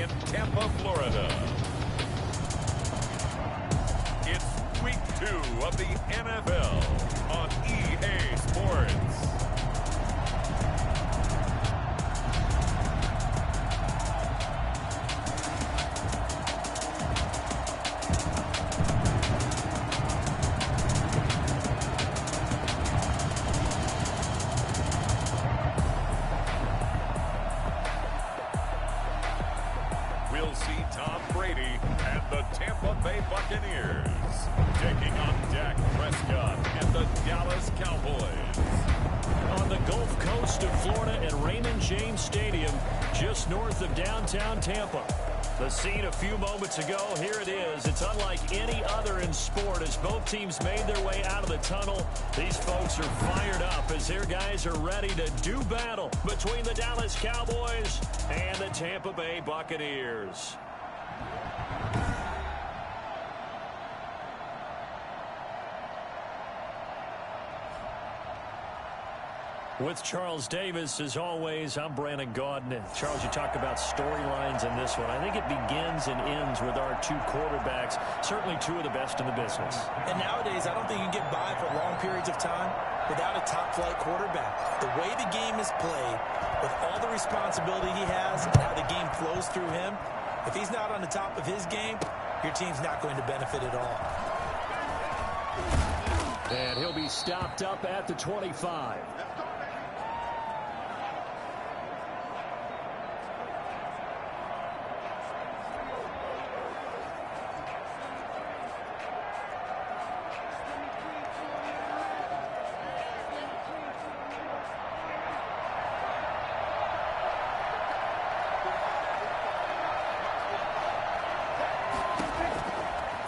in Tampa, Florida. It's week 2 of the NFL on EA Sports. We'll see Tom Brady and the Tampa Bay Buccaneers taking on Dak Prescott and the Dallas Cowboys. On the Gulf Coast of Florida at Raymond James Stadium, just north of downtown Tampa. The scene a few moments ago, here it is. It's unlike any other in sport as both teams made their way out of the tunnel. These folks are fired up as their guys are ready to do battle between the Dallas Cowboys and the Tampa Bay Buccaneers. With Charles Davis, as always, I'm Brandon Gaudin. Charles, you talk about storylines in this one. I think it begins and ends with our two quarterbacks, certainly two of the best in the business. And nowadays, I don't think you can get by for long periods of time without a top-flight quarterback. The way the game is played, with all the responsibility he has and how the game flows through him, if he's not on the top of his game, your team's not going to benefit at all. And he'll be stopped up at the 25.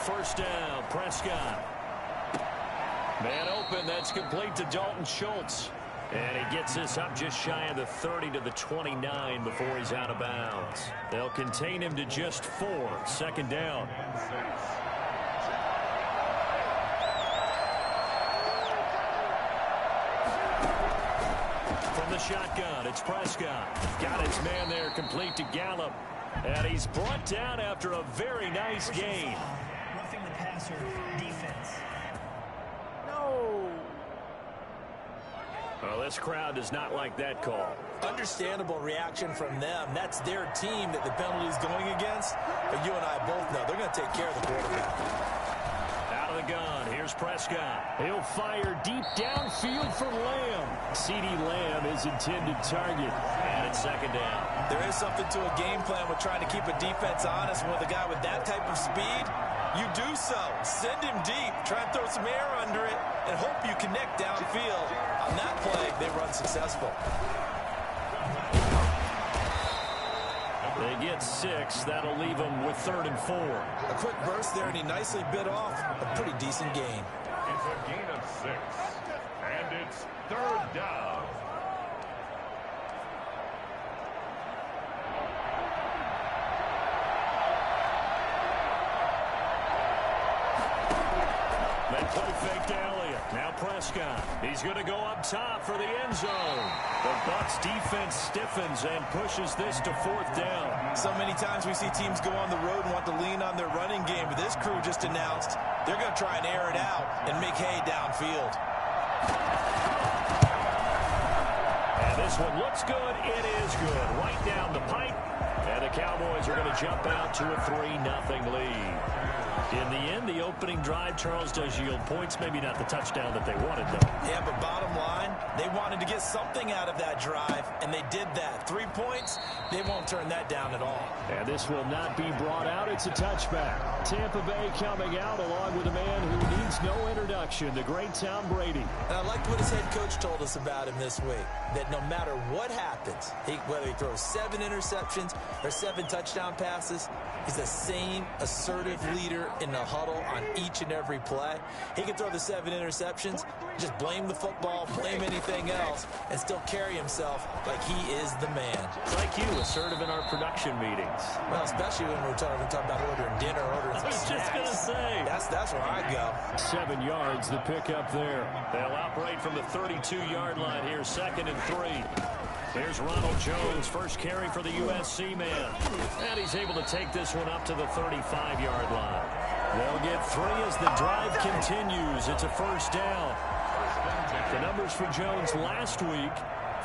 First down, Prescott. Man open, that's complete to Dalton Schultz. And he gets this up just shy of the 30 to the 29 before he's out of bounds. They'll contain him to just 4. Second down. From the shotgun, it's Prescott. Got his man there, complete to Gallup. And he's brought down after a very nice gain. Roughing the passer defense. No. Well, this crowd does not like that call. Understandable reaction from them. That's their team that the penalty's going against. But you and I both know they're going to take care of the quarterback. Out of the gun, here's Prescott. He'll fire deep downfield for Lamb. CeeDee Lamb is intended target. And it's second down. There is something to a game plan with trying to keep a defense honest. With a guy with that type of speed, you do so. Send him deep. Try and throw some air under it and hope you connect downfield. On that play, they run successful. They get 6. That'll leave them with 3rd and 4. A quick burst there, and he nicely bit off a pretty decent gain. It's a gain of 6, and it's 3rd down. That play fake to Elliott. Now Prescott. He's going to go up top for the end zone. The Bucs defense stiffens and pushes this to 4th down. So many times we see teams go on the road and want to lean on their running game, but this crew just announced they're going to try and air it out and make hay downfield. And this one looks good. It is good. Right down the pipe. And the Cowboys are going to jump out to a 3-0 lead. In the end, the opening drive, Charles, does yield points. Maybe not the touchdown that they wanted, though. Yeah, but bottom line, they wanted to get something out of that drive, and they did that. 3 points, they won't turn that down at all. And this will not be brought out. It's a touchback. Tampa Bay coming out along with a man who needs no introduction, the great Tom Brady. And I liked what his head coach told us about him this week, that no matter what happens, whether he throws 7 interceptions or 7 touchdown passes, he's the same assertive leader in the huddle on each and every play. He can throw the 7 interceptions, just blame the football, blame anything else, and still carry himself like he is the man. It's like you, assertive in our production meetings. Well, especially when we're talking about ordering dinner, ordering I was snacks. just going to say. That's where I go. 7 yards, the pickup there. They'll operate from the 32-yard line here, 2nd and 3. Here's Ronald Jones, first carry for the USC man. And he's able to take this one up to the 35-yard line. They'll get 3 as the drive continues. It's a first down. The numbers for Jones last week: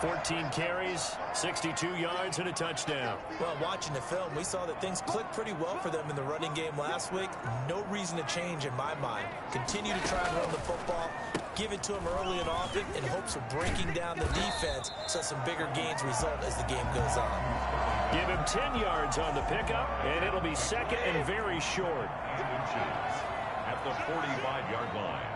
14 carries, 62 yards, and a touchdown. Well, watching the film, we saw that things clicked pretty well for them in the running game last week. No reason to change in my mind. Continue to try and run the football, give it to them early and often in hopes of breaking down the defense so some bigger gains result as the game goes on. Give him 10 yards on the pickup, and it'll be second and very short. At the 45-yard line.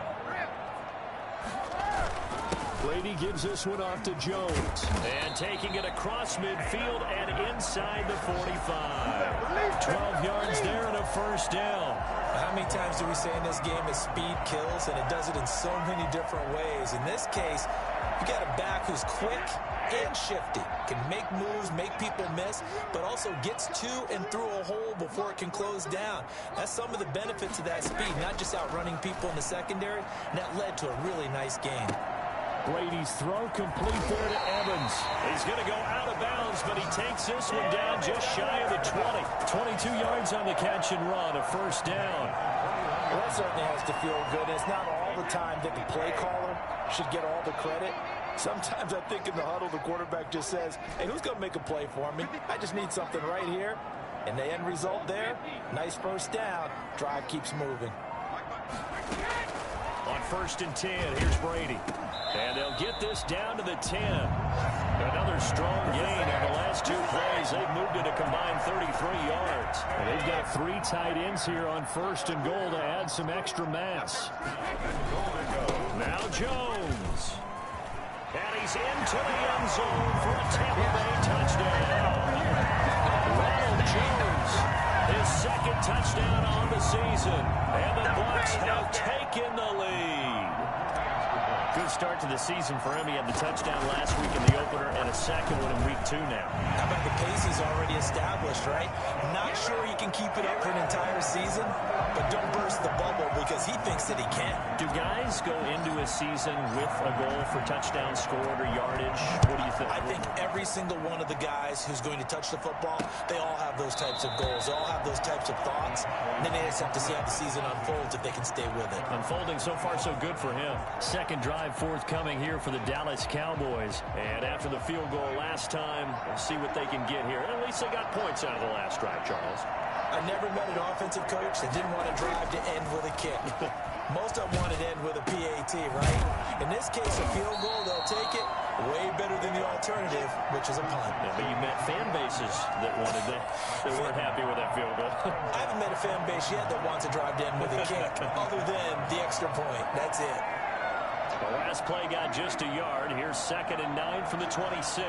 Brady gives this one off to Jones. And taking it across midfield and inside the 45. 12 yards there and a first down. How many times do we say in this game that speed kills, and it does it in so many different ways? In this case, you got a back who's quick and shifty, can make moves, make people miss, but also gets to and through a hole before it can close down. That's some of the benefits of that speed, not just outrunning people in the secondary, and that led to a really nice game. Brady's throw complete there to Evans. He's going to go out of bounds, but he takes this one down just shy of the 20. 22 yards on the catch and run, a first down. Well, that certainly has to feel good. It's not all the time that the play caller should get all the credit. Sometimes I think in the huddle, the quarterback just says, hey, who's going to make a play for me? I just need something right here. And the end result there, nice first down. Drive keeps moving. On 1st and 10, here's Brady. And they'll get this down to the 10. Another strong gain on the last 2 plays. They've moved it a combined 33 yards. And they've got 3 tight ends here on 1st and goal to add some extra mass. Now Jones. And he's into the end zone for a Tampa Bay touchdown. Ronald Jones, his 2nd touchdown on the season. And the Bucs have taken the lead. Good start to the season for him. He had the touchdown last week in the opener and a second one in week 2 now. How about the pace he's already established, right? Not sure he can keep it up for an entire season, but don't burst the bubble because he thinks that he can. Do guys go into a season with a goal for touchdown scored or yardage? What do you think? I think every single one of the guys who's going to touch the football, they all have those types of goals. They all have those types of thoughts. And then they just have to see how the season unfolds if they can stay with it. Unfolding so far so good for him. Second drive forthcoming here for the Dallas Cowboys. And after the field goal last time, we'll see what they can get here. At least they got points out of the last drive, Charles. I never met an offensive coach that didn't want to drive to end with a kick. Most of them want to end with a PAT, right? In this case, a field goal, they'll take it. Way better than the alternative, which is a punt. Yeah, but you met fan bases that wanted that. They weren't happy with that field goal. I haven't met a fan base yet that wants to drive to end with a kick, other than the extra point. That's it. The last play got just a yard. Here's 2nd and 9 from the 26.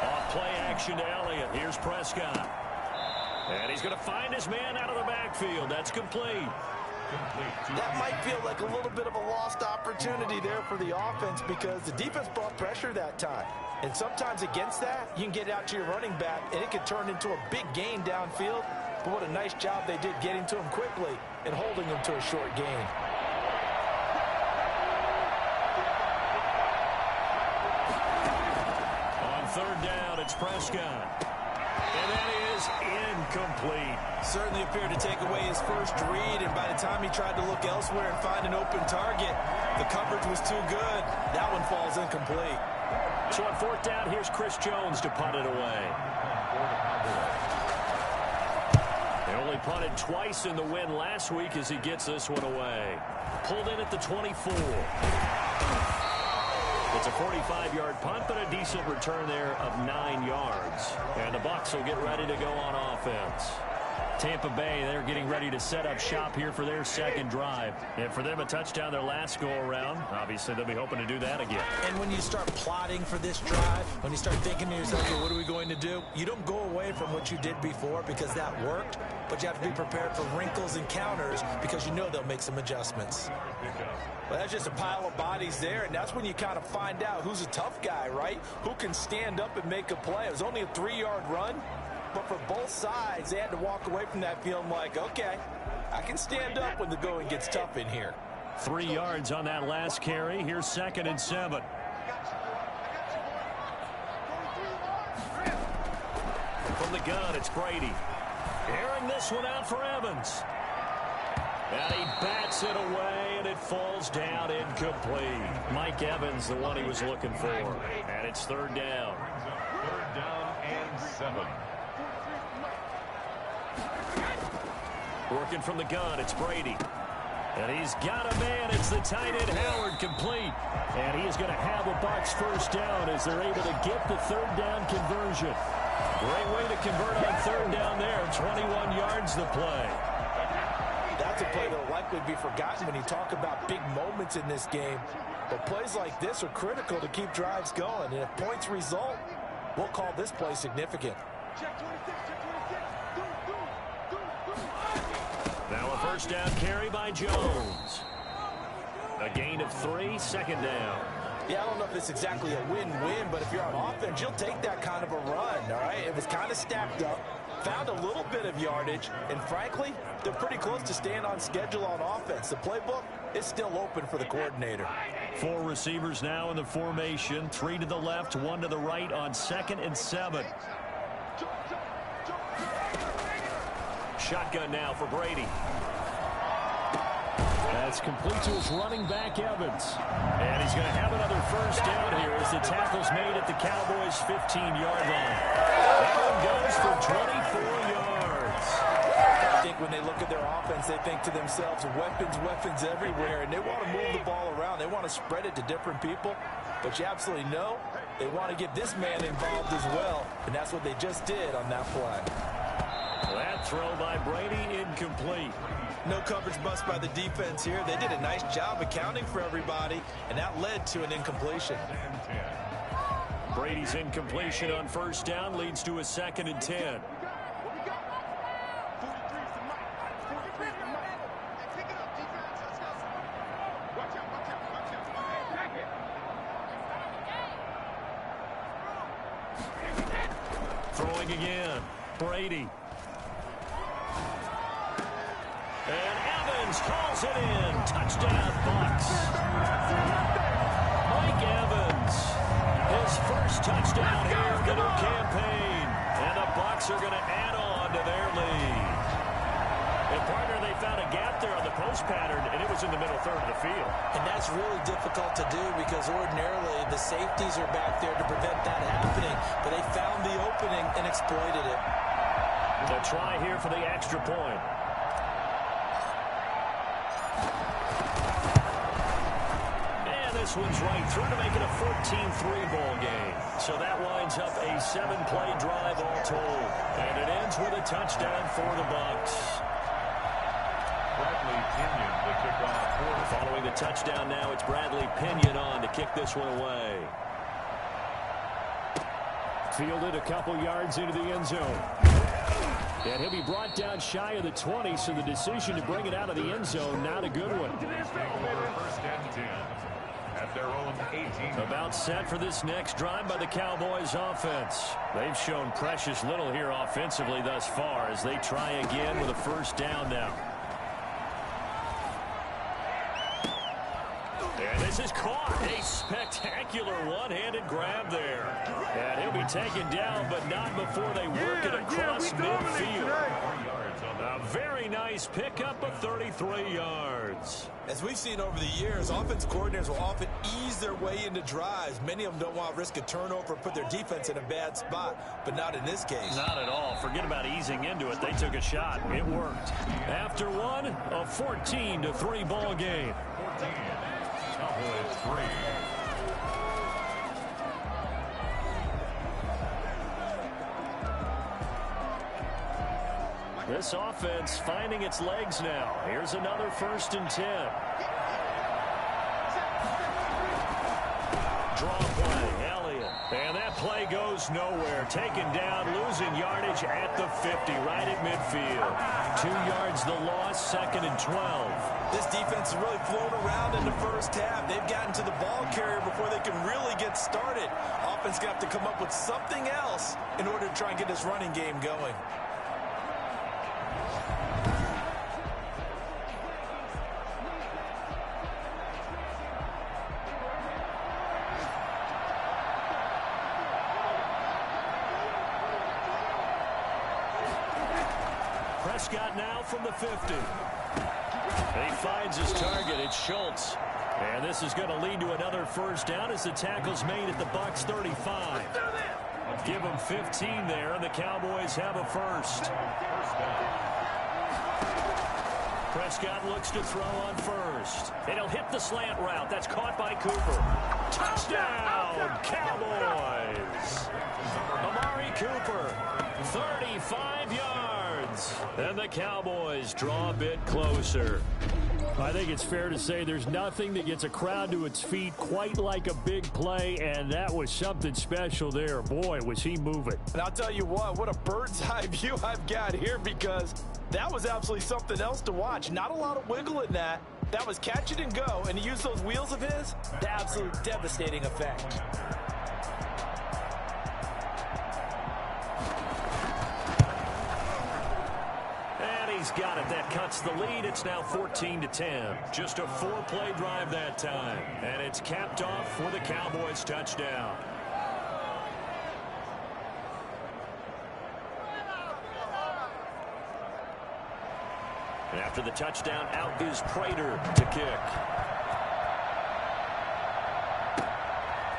Off play action to Elliott. Here's Prescott. And he's going to find his man out of the backfield. That's complete. That might feel like a little bit of a lost opportunity there for the offense because the defense brought pressure that time. And sometimes against that, you can get out to your running back, and it can turn into a big gain downfield. But what a nice job they did getting to him quickly and holding him to a short gain. On 3rd down, it's Prescott. And that is incomplete. Certainly appeared to take away his first read, and by the time he tried to look elsewhere and find an open target, the coverage was too good. That one falls incomplete. So on 4th down, here's Chris Jones to punt it away. They only punted twice in the win last week as he gets this one away. Pulled in at the 24. It's a 45-yard punt, but a decent return there of 9 yards. And the Bucs will get ready to go on offense. Tampa Bay, they're getting ready to set up shop here for their 2nd drive. And for them, a touchdown their last go-around. Obviously, they'll be hoping to do that again. And when you start plotting for this drive, when you start thinking to yourself, okay, what are we going to do? You don't go away from what you did before because that worked, but you have to be prepared for wrinkles and counters because you know they'll make some adjustments. Well, that's just a pile of bodies there, and that's when you kind of find out who's a tough guy, right? Who can stand up and make a play. It was only a 3-yard run. But for both sides, they had to walk away from that feeling like, okay, I can stand up when the going gets tough in here. 3 yards on that last carry. Here's 2nd and 7. From the gun, it's Brady. Airing this one out for Evans. And he bats it away, and it falls down incomplete. Mike Evans, the one he was looking for. And it's 3rd down. 3rd down and 7. Working from the gun, it's Brady. And he's got a man. It's the tight end, Howard, complete. And he is going to have a Bucs 1st down as they're able to get the 3rd down conversion. Great way to convert on 3rd down there. 21 yards the play. That's a play that will likely be forgotten when you talk about big moments in this game. But plays like this are critical to keep drives going. And if points result, we'll call this play significant. Now a 1st down carry by Jones. A gain of 3, 2nd down. Yeah, I don't know if it's exactly a win-win, but if you're on offense, you'll take that kind of a run, all right? It was kind of stacked up, found a little bit of yardage, and frankly, they're pretty close to staying on schedule on offense. The playbook is still open for the coordinator. 4 receivers now in the formation, 3 to the left, 1 to the right on 2nd and 7. Shotgun now for Brady. That's complete to his running back, Evans. And he's going to have another 1st down here as the tackle's made at the Cowboys' 15-yard line. That one goes for 24 yards. I think when they look at their offense, they think to themselves, weapons, weapons everywhere, and they want to move the ball around. They want to spread it to different people. But you absolutely know they want to get this man involved as well, and that's what they just did on that play. That throw by Brady incomplete. No coverage bust by the defense here. They did a nice job accounting for everybody, and that led to an incompletion. Brady's incompletion on 1st down leads to a 2nd and 10. Throwing again. Brady. And Evans hauls it in. Touchdown, Bucs. Mike Evans, his 1st touchdown here of the new campaign. And the Bucs are going to add on to their lead. And, partner, they found a gap there on the post pattern, and it was in the middle 3rd of the field. And that's really difficult to do because ordinarily the safeties are back there to prevent that happening. But they found the opening and exploited it. The try here for the extra point. This one's right through to make it a 14-3 ball game. So that winds up a 7-play drive all told. And it ends with a touchdown for the Bucs. Bradley Pinion, the kickoff. Following the touchdown now, it's Bradley Pinion on to kick this one away. Fielded a couple yards into the end zone. And he'll be brought down shy of the 20, so the decision to bring it out of the end zone, not a good one. 1st and 10. At their own 18. About set for this next drive by the Cowboys offense. They've shown precious little here offensively thus far as they try again with a 1st down now. And this is caught. A spectacular one-handed grab there. And he'll be taken down, but not before they work it across midfield. A very nice pickup of 33 yards. As we've seen over the years, offense coordinators will often ease their way into drives. Many of them don't want to risk a turnover and put their defense in a bad spot, but not in this case. Not at all. Forget about easing into it. They took a shot. It worked. After one, a 14-3 ball game. 14. Cowboys 3. This offense finding its legs now. Here's another 1st and 10. Draw play, Elliott. And that play goes nowhere. Taken down, losing yardage at the 50, right at midfield. 2 yards the loss, 2nd and 12. This defense has really flown around in the 1st half. They've gotten to the ball carrier before they can really get started. Offense got to come up with something else in order to try and get this running game going. Prescott now from the 50. And he finds his target. It's Schultz. And this is going to lead to another first down as the tackle's made at the Bucs 35. Give them 15 there, and the Cowboys have a first. Prescott looks to throw on first. And he'll hit the slant route. That's caught by Cooper. Touchdown, Cowboys! Amari Cooper, 35 yards. And the Cowboys draw a bit closer. I think it's fair to say there's nothing that gets a crowd to its feet quite like a big play, and that was something special there. Boy, was he moving. And I'll tell you what a bird's eye view I've got here, because that was absolutely something else to watch. Not a lot of wiggle in that. That was catch it and go, and he used those wheels of his. The absolute devastating effect. He's got it. That cuts the lead. It's now 14-10. Just a 4-play drive that time. And it's capped off for the Cowboys touchdown. And after the touchdown, out is Prater to kick.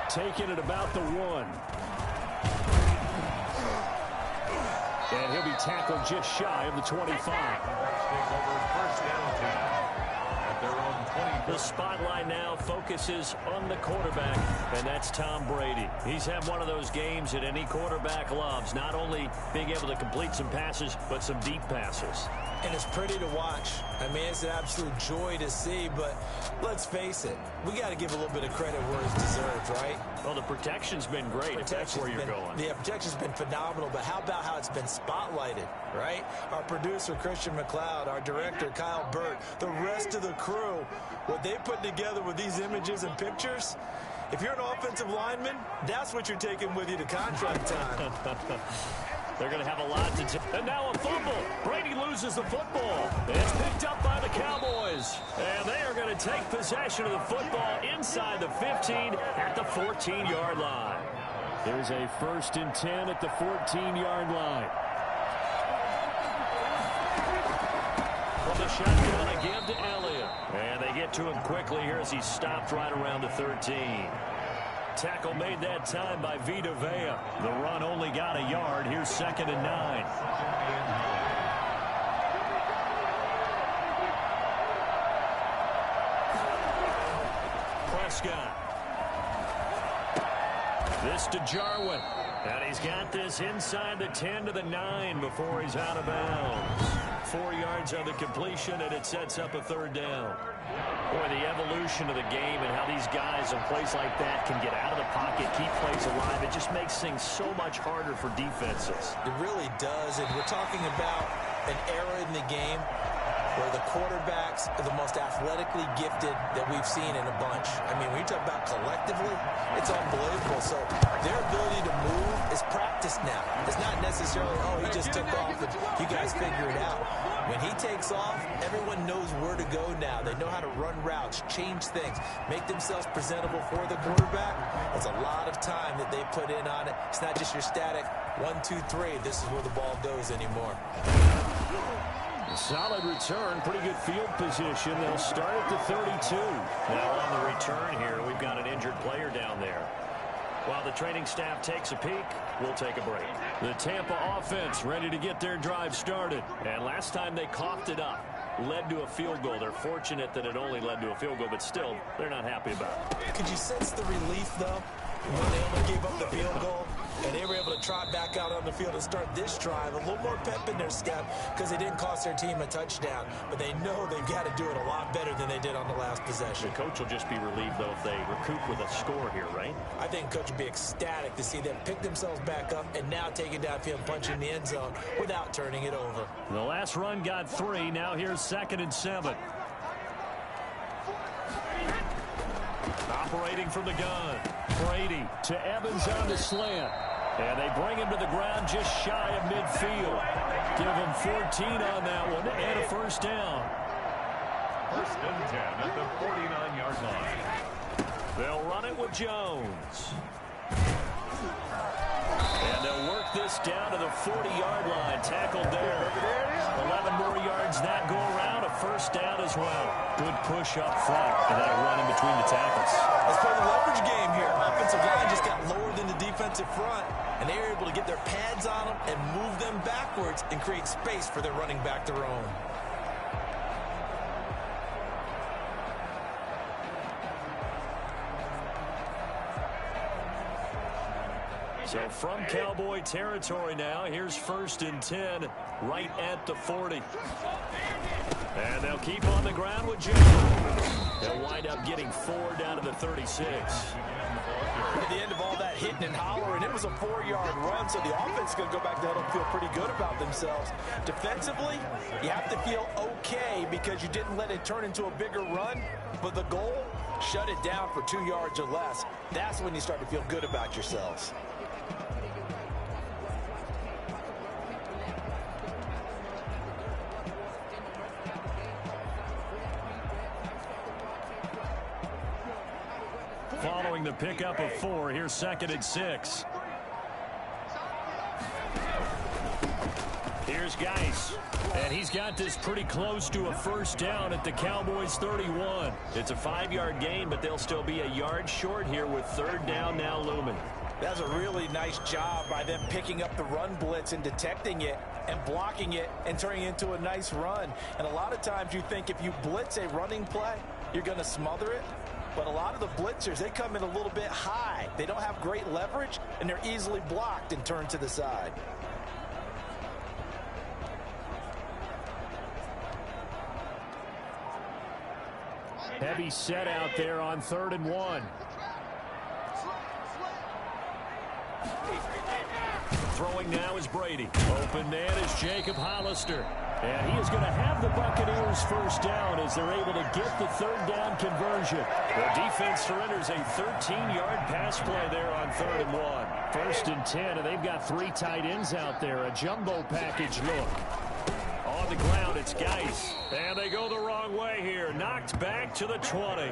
Taking it about the 1. And he'll be tackled just shy of the 25. The spotlight now focuses on the quarterback, and that's Tom Brady. He's had one of those games that any quarterback loves, not only being able to complete some passes, but some deep passes. And it's pretty to watch. I mean, it's an absolute joy to see, but let's face it, we got to give a little bit of credit where it's deserved, right? Well, the protection's been great, if that's where you're going. The protection's been phenomenal, but how about how it's been spotlighted, right? Our producer, Christian McLeod, our director, Kyle Burt, the rest of the crew, what they put together with these images and pictures, if you're an offensive lineman, that's what you're taking with you to contract time. They're going to have a lot to do. And now a fumble. Brady loses the football. It's picked up by the Cowboys. And they are going to take possession of the football inside the 15 at the 14-yard line. There's a 1st and 10 at the 14-yard line. From the shotgun again to Elliott. And they get to him quickly here as he stopped right around the 13. Tackle made that time by Vita Vea. The run only got a yard. Here's 2nd and 9. Prescott. This to Jarwin. And he's got this inside the 10 to the 9 before he's out of bounds. 4 yards on the completion, and it sets up a 3rd down. Boy, the evolution of the game and how these guys in plays like that can get out of the pocket, keep plays alive, it just makes things so much harder for defenses. It really does, and we're talking about an era in the game where the quarterbacks are the most athletically gifted that we've seen in a bunch. I mean, when you talk about collectively, it's unbelievable. So their ability to move is practiced now. It's not necessarily, oh, he just took off and you guys figure it out. When he takes off, everyone knows where to go now. They know how to run routes, change things, make themselves presentable for the quarterback. That's a lot of time that they put in on it. It's not just your static 1, 2, 3. This is where the ball goes anymore. Solid return, pretty good field position. They'll start at the 32. Now on the return here, we've got an injured player down there. While the training staff takes a peek, we'll take a break. The Tampa offense ready to get their drive started. And last time they coughed it up, led to a field goal. They're fortunate that it only led to a field goal, but still, they're not happy about it. Could you sense the relief, though, when they only gave up the field goal? And they were able to trot back out on the field and start this drive. A little more pep in their step because they didn't cost their team a touchdown. But they know they've got to do it a lot better than they did on the last possession. The coach will just be relieved, though, if they recoup with a score here, right? I think coach will be ecstatic to see them pick themselves back up and now take it downfield and punch in the end zone without turning it over. The last run got 3. Now here's 2nd and 7. Operating from the gun. Brady to Evans on the slant. And they bring him to the ground just shy of midfield. Give him 14 on that one and a 1st down. 1st and 10 at the 49-yard line. They'll run it with Jones. And they'll work this down to the 40-yard line. Tackled there. 11 more yards that go around. A first down as well. Good push up front. And then a run in between the tackles. Let's play the leverage game here. Offensive line just got lower than the defensive front. And they were able to get their pads on them and move them backwards and create space for their running back to roam. So from Cowboy territory now, here's 1st and 10 right at the 40. And they'll keep on the ground with Jones. They'll wind up getting 4 down to the 36. At the end of all that hitting and hollering, it was a 4-yard run, so the offense is going to go back there and feel pretty good about themselves. Defensively, you have to feel okay because you didn't let it turn into a bigger run, but the goal, shut it down for 2 yards or less. That's when you start to feel good about yourselves. Following the pickup of 4, here's 2nd and 6. Here's Geis. And he's got this pretty close to a first down at the Cowboys' 31. It's a 5-yard gain, but they'll still be a yard short here with 3rd down now looming. That's a really nice job by them picking up the run blitz and detecting it and blocking it and turning it into a nice run. And a lot of times you think if you blitz a running play, you're going to smother it. But a lot of the blitzers, they come in a little bit high. They don't have great leverage, and they're easily blocked and turned to the side. Heavy set out there on 3rd and 1. Throwing now is Brady. Open man is Jacob Hollister. And he is going to have the Buccaneers first down as they're able to get the 3rd down conversion. The defense surrenders a 13-yard pass play there on 3rd and 1. 1st and 10, and they've got 3 tight ends out there. A jumbo package look. On the ground, it's Geis. And they go the wrong way here. Knocked back to the 20.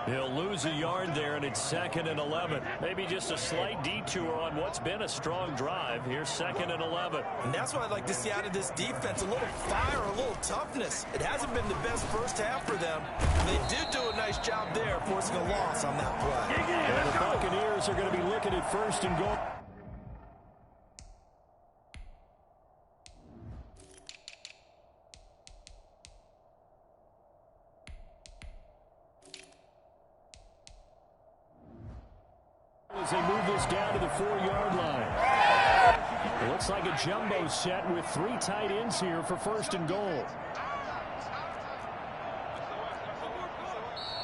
He'll lose a yard there, and it's 2nd and 11. Maybe just a slight detour on what's been a strong drive. Here's 2nd and 11. And that's what I'd like to see out of this defense, a little fire, a little toughness. It hasn't been the best first half for them. They did do a nice job there, forcing a loss on that play. And the Buccaneers are going to be looking at 1st and goal. As they move this down to the 4-yard line. It looks like a jumbo set with 3 tight ends here for 1st and goal.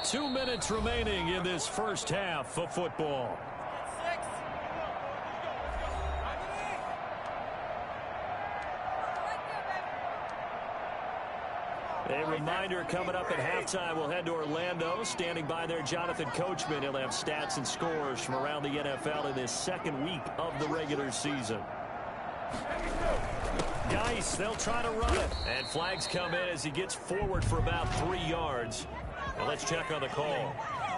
2 minutes remaining in this first half of football. A reminder coming up at halftime, we'll head to Orlando. Standing by there, Jonathan Coachman. He'll have stats and scores from around the NFL in this 2nd week of the regular season. Geis, they'll try to run it. And flags come in as he gets forward for about 3 yards. Well, let's check on the call.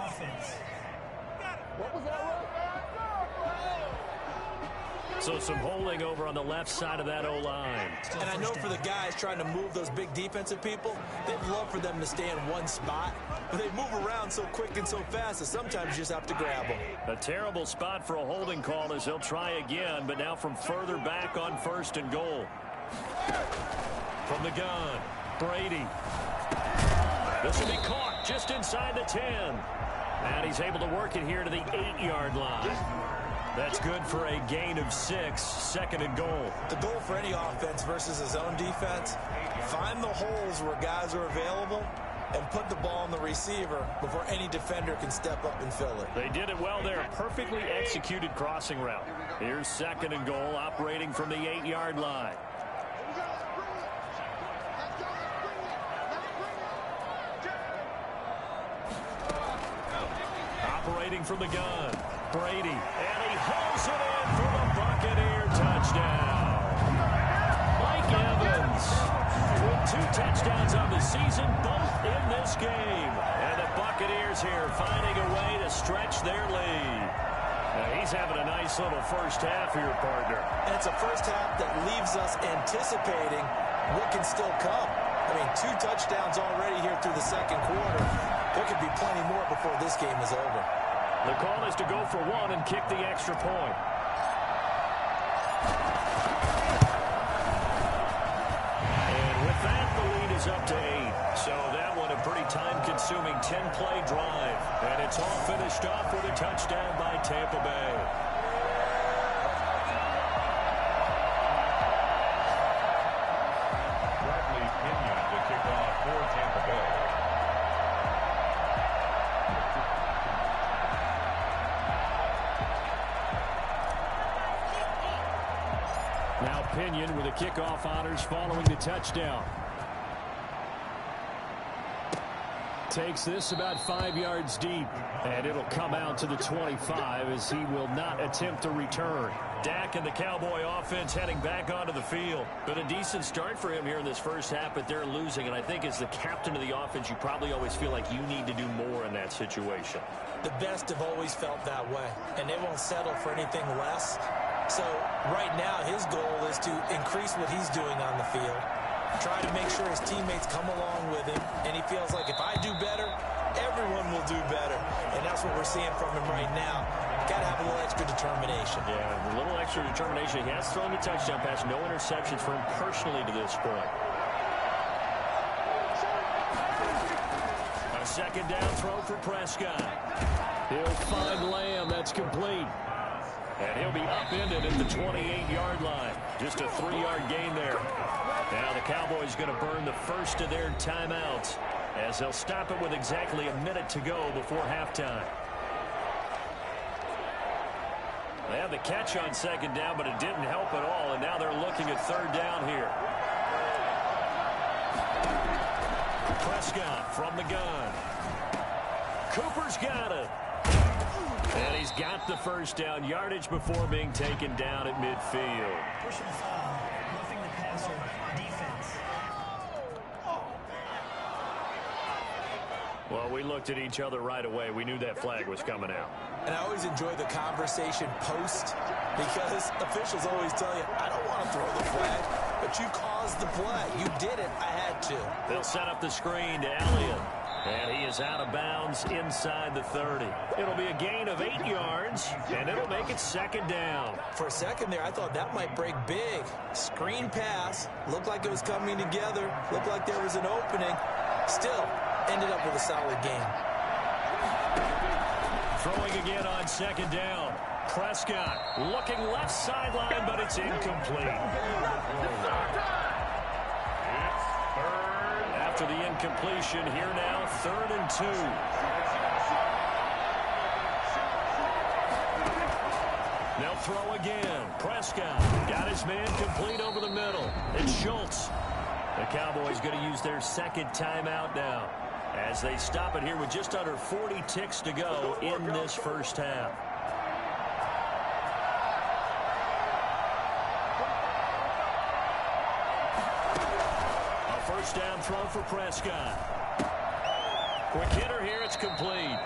Offense. What was that? So some holding over on the left side of that O-line. And I know for the guys trying to move those big defensive people, they'd love for them to stay in one spot. But they move around so quick and so fast that sometimes you just have to grab them. A terrible spot for a holding call as he'll try again, but now from further back on 1st and goal. From the gun, Brady. This will be caught just inside the 10. And he's able to work it here to the 8-yard line. That's good for a gain of 6, 2nd and goal. The goal for any offense versus his own defense, find the holes where guys are available and put the ball on the receiver before any defender can step up and fill it. They did it well there. Perfectly executed crossing route. Here's 2nd and goal, operating from the 8-yard line. Operating from the gun, Brady, and he hauls it in for the Buccaneer touchdown. Mike Evans with 2 touchdowns on the season, both in this game. And the Buccaneers here finding a way to stretch their lead. He's having a nice little first half here, partner. And it's a first half that leaves us anticipating what can still come. I mean, 2 touchdowns already here through the second quarter. There could be plenty more before this game is over. The call is to go for 1 and kick the extra point. And with that, the lead is up to 8. So that one a pretty time-consuming 10-play drive. And it's all finished off with a touchdown by Tampa Bay. To kick off for Tampa Bay. Now Pinion with the kickoff honors following the touchdown. Takes this about 5 yards deep, and it'll come out to the 25 as he will not attempt to return. Dak and the Cowboy offense heading back onto the field. But a decent start for him here in this first half, but they're losing. And I think as the captain of the offense, you probably always feel like you need to do more in that situation. The best have always felt that way, and they won't settle for anything less. So right now his goal is to increase what he's doing on the field, try to make sure his teammates come along with him, and he feels like if I do better, everyone will do better. And that's what we're seeing from him right now. Got to have a little extra determination. Yeah, a little extra determination. He has thrown the touchdown pass. No interceptions for him personally to this point. A second down throw for Prescott. He'll find Lamb. That's complete. And he'll be upended at the 28-yard line. Just a 3-yard gain there. Now the Cowboys going to burn the first of their timeouts as they'll stop it with exactly a minute to go before halftime. They had the catch on second down, but it didn't help at all, and now they're looking at third down here. Prescott from the gun. Cooper's got it. And he's got the first down, yardage before being taken down at midfield. Personal foul, roughing the passer, defense. Well, we looked at each other right away. We knew that flag was coming out. And I always enjoy the conversation post because officials always tell you, I don't want to throw the flag, but you caused the play. You did it. I had to. They'll set up the screen to Elliott. And he is out of bounds inside the 30. It'll be a gain of 8 yards, and it'll make it second down. For a second there, I thought that might break big. Screen pass. Looked like it was coming together. Looked like there was an opening. Still, ended up with a solid game. Throwing again on second down. Prescott looking left sideline, but it's incomplete. After the incompletion, here now, 3rd and 2. They'll throw again. Prescott got his man complete over the middle. It's Schultz. The Cowboys going to use their second timeout now as they stop it here with just under 40 ticks to go in this first half. Down throw for Prescott. Quick hitter here, it's complete.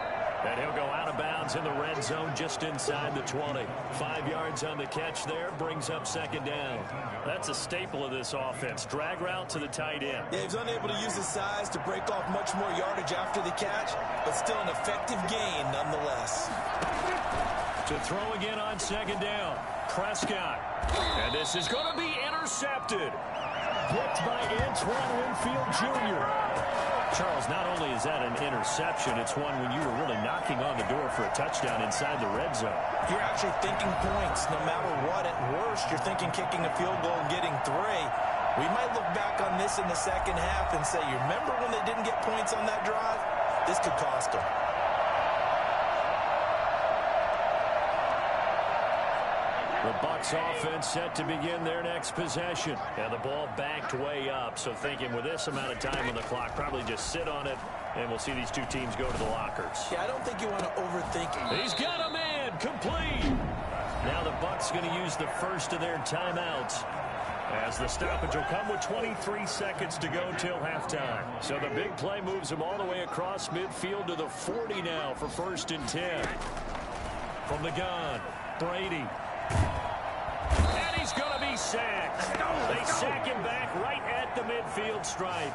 And he'll go out of bounds in the red zone just inside the 20. 5 yards on the catch there, brings up second down. That's a staple of this offense. Drag route to the tight end. Yeah, he's unable to use his size to break off much more yardage after the catch, but still an effective gain nonetheless. To throw again on second down. Prescott. And this is going to be intercepted. Picked by Antoine Winfield Jr. Charles, not only is that an interception, it's one when you were really knocking on the door for a touchdown inside the red zone. You're actually thinking points no matter what. At worst, you're thinking kicking a field goal and getting 3. We might look back on this in the second half and say, you remember when they didn't get points on that drive? This could cost them. The Bucs offense set to begin their next possession. And the ball backed way up. So thinking with this amount of time on the clock, probably just sit on it, and we'll see these two teams go to the lockers. Yeah, I don't think you want to overthink it. He's got a man complete. Now the Bucs going to use the first of their timeouts, as the stoppage will come with 23 seconds to go till halftime. So the big play moves them all the way across midfield to the 40 now for 1st and 10. From the gun, Brady. And he's going to be sacked. They sack him back right at the midfield stripe.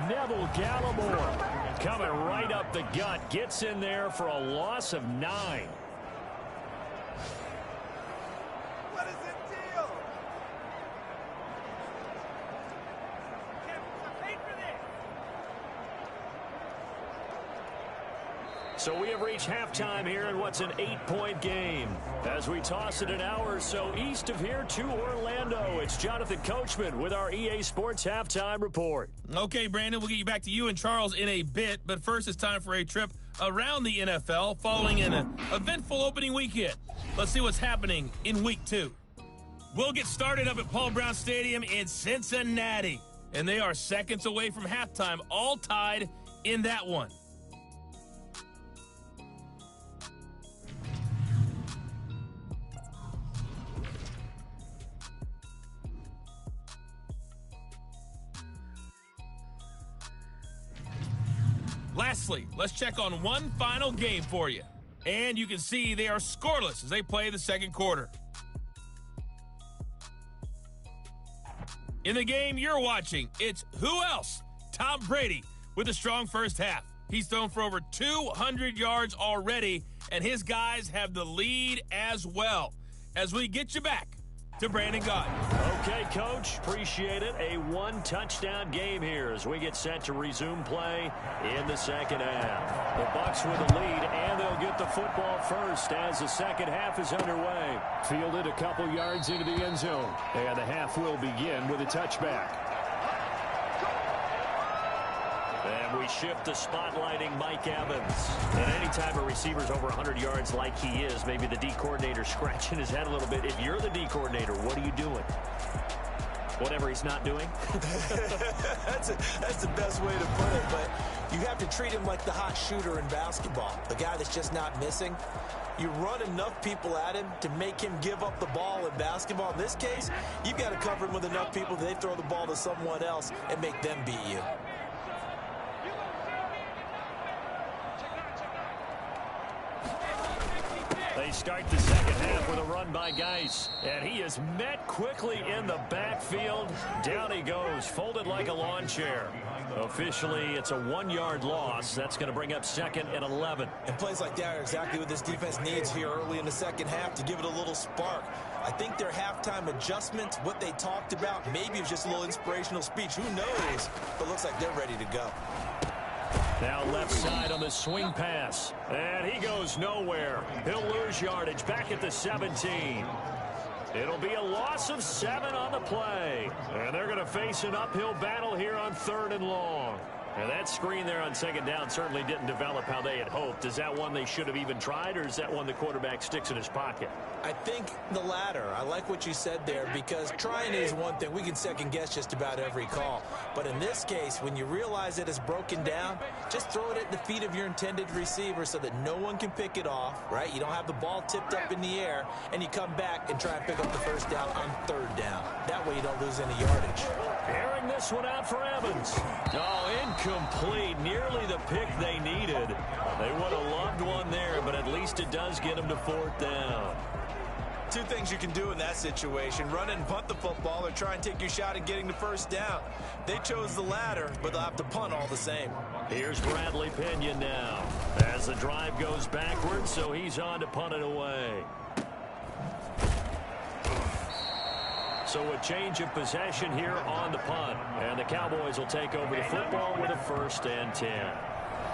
Neville Gallimore coming right up the gut. Gets in there for a loss of 9. What is the deal? I paid for this. So we have reached halftime here in what's an 8-point game. As we toss it an hour or so east of here to Orlando, it's Jonathan Coachman with our EA Sports Halftime Report. Okay, Brandon, we'll get you back to you and Charles in a bit, but first it's time for a trip around the NFL following an eventful opening weekend. Let's see what's happening in Week 2. We'll get started up at Paul Brown Stadium in Cincinnati, and they are seconds away from halftime, all tied in that one. Lastly, let's check on one final game for you. And you can see they are scoreless as they play the second quarter. In the game you're watching, it's who else? Tom Brady with a strong first half. He's thrown for over 200 yards already, and his guys have the lead as well. As we get you back to Brandon Gott. Okay, Coach. Appreciate it. A one-touchdown game here as we get set to resume play in the second half. The Bucs with the lead, and they'll get the football first as the second half is underway. Fielded a couple yards into the end zone, and the half will begin with a touchback. And we shift to spotlighting Mike Evans. And anytime a receiver's over 100 yards like he is, maybe the D coordinator scratching his head a little bit. If you're the D coordinator, what are you doing? Whatever he's not doing? That's the best way to put it, but you have to treat him like the hot shooter in basketball, the guy that's just not missing. You run enough people at him to make him give up the ball in basketball. In this case, you've got to cover him with enough people that they throw the ball to someone else and make them beat you. They start the second half with a run by Geis, and he is met quickly in the backfield. Down he goes, folded like a lawn chair. Officially, it's a 1-yard loss. That's going to bring up 2nd and 11. And plays like that are exactly what this defense needs here early in the second half to give it a little spark. I think their halftime adjustments, what they talked about, maybe it was just a little inspirational speech. Who knows? But it looks like they're ready to go. Now left side on the swing pass. And he goes nowhere. He'll lose yardage back at the 17. It'll be a loss of 7 on the play. And they're going to face an uphill battle here on 3rd and long. And that screen there on 2nd down certainly didn't develop how they had hoped. Is that one they should have even tried, or is that one the quarterback sticks in his pocket? I think the latter. I like what you said there, because trying is one thing. We can second guess just about every call. But in this case, when you realize it is broken down, just throw it at the feet of your intended receiver so that no one can pick it off, right? You don't have the ball tipped up in the air, and you come back and try and pick up the first down on 3rd down. That way you don't lose any yardage. Airing this one out for Evans. Oh, incomplete. Nearly the pick they needed. They would have loved one there, but at least it does get them to 4th down. Two things you can do in that situation: run and punt the football, or try and take your shot at getting the first down. They chose the latter, but they'll have to punt all the same. Here's Bradley Pinion now as the drive goes backwards, so he's on to punt it away. So a change of possession here on the punt, and the Cowboys will take over the football with a 1st and 10.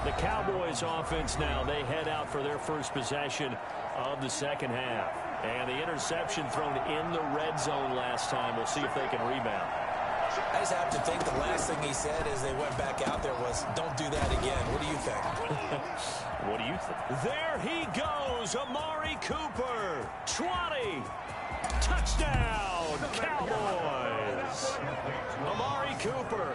The Cowboys offense now, they head out for their first possession of the second half. And the interception thrown in the red zone last time. We'll see if they can rebound. I just have to think the last thing he said as they went back out there was, "Don't do that again." What do you think? What do you think? There he goes, Amari Cooper. 20. Touchdown, Cowboys. Amari Cooper,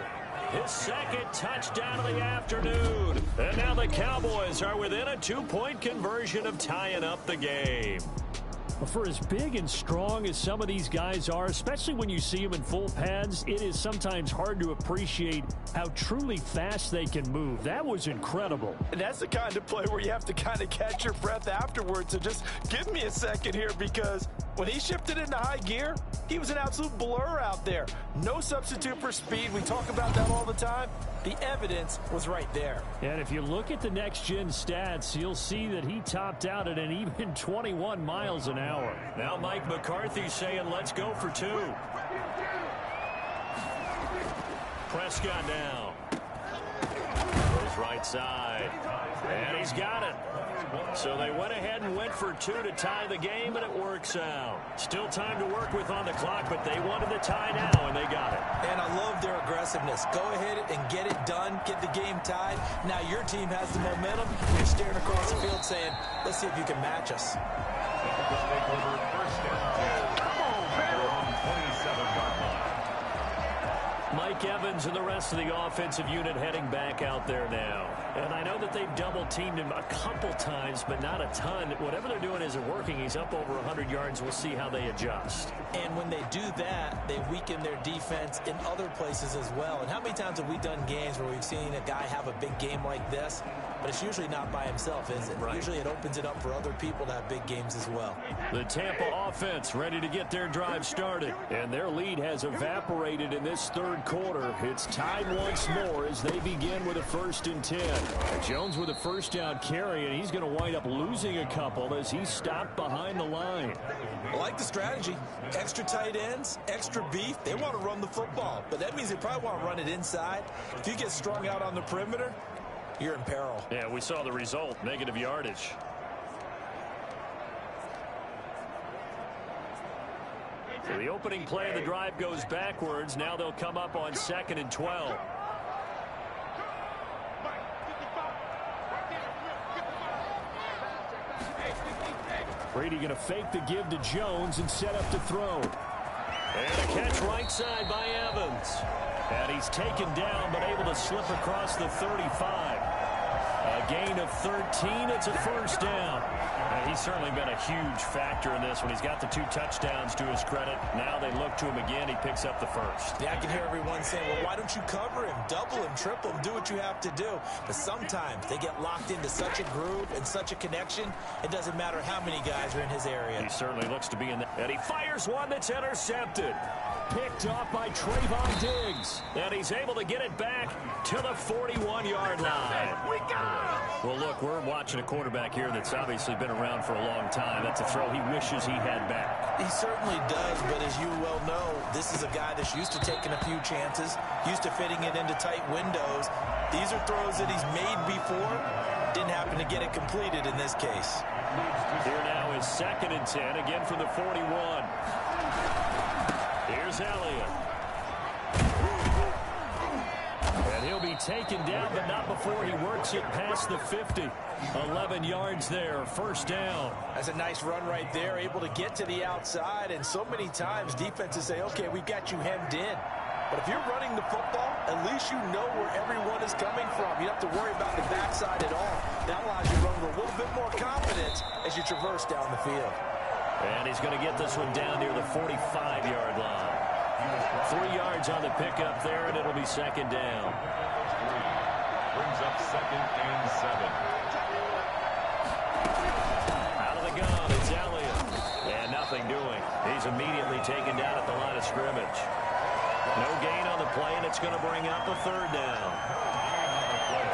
his 2nd touchdown of the afternoon. And now the Cowboys are within a 2-point conversion of tying up the game. For as big and strong as some of these guys are, especially when you see them in full pads, it is sometimes hard to appreciate how truly fast they can move. That was incredible. And that's the kind of play where you have to kind of catch your breath afterwards. So just give me a second here, because when he shifted into high gear, he was an absolute blur out there. No substitute for speed. We talk about that all the time. The evidence was right there. And if you look at the next-gen stats, you'll see that he topped out at an even 21 miles an hour. Now Mike McCarthy saying, let's go for two. Prescott now. Goes right side. And he's got it. So they went ahead and went for two to tie the game, and it works out. Still time to work with on the clock, but they wanted the tie now, and they got it. And I love their aggressiveness. Go ahead and get it done, get the game tied. Now your team has the momentum. You're staring across the field saying, let's see if you can match us. Mike Evans and the rest of the offensive unit heading back out there now. And I know that they've double-teamed him a couple times, but not a ton. Whatever they're doing isn't working. He's up over 100 yards. We'll see how they adjust. And when they do that, they weaken their defense in other places as well. And how many times have we done games where we've seen a guy have a big game like this? But it's usually not by himself, is it? Right. Usually it opens it up for other people to have big games as well. The Tampa offense ready to get their drive started. And their lead has evaporated in this third quarter. It's tied once more as they begin with a 1st and 10. Jones with a first down carry, and he's going to wind up losing a couple as he's stopped behind the line. I like the strategy. Extra tight ends, extra beef. They want to run the football, but that means they probably want to run it inside. If you get strung out on the perimeter, you're in peril. Yeah, we saw the result, negative yardage. So the opening play of the drive goes backwards. Now they'll come up on 2nd and 12. Brady going to fake the give to Jones and set up to throw. And a catch right side by Evans. And he's taken down but able to slip across the 35. A gain of 13. It's a first down. And he's certainly been a huge factor in this when he's got the 2 touchdowns to his credit. Now they look to him again. He picks up the first. Yeah, I can hear everyone saying, well, why don't you cover him? Double him, triple him, do what you have to do. But sometimes they get locked into such a groove and such a connection, it doesn't matter how many guys are in his area. He certainly looks to be in that. And he fires one that's intercepted. Picked off by Trayvon Diggs. And he's able to get it back to the 41-yard line. We got him! Well, look, we're watching a quarterback here that's obviously been around for a long time. That's a throw he wishes he had back. He certainly does, but as you well know, this is a guy that's used to taking a few chances, used to fitting it into tight windows. These are throws that he's made before. Didn't happen to get it completed in this case. Here now is 2nd and 10, again from the 41. Here's Elliott. And he'll be taken down, but not before he works it past the 50. 11 yards there, first down. That's a nice run right there, able to get to the outside. And so many times defenses say, okay, we've got you hemmed in. But if you're running the football, at least you know where everyone is coming from. You don't have to worry about the backside at all. That allows you to run with a little bit more confidence as you traverse down the field. And he's going to get this one down near the 45-yard line. 3 yards on the pickup there, and it'll be 2nd down. Brings up 2nd and 7. Out of the gun, it's Elliott. And nothing doing. He's immediately taken down at the line of scrimmage. No gain on the play, and it's going to bring up a 3rd down.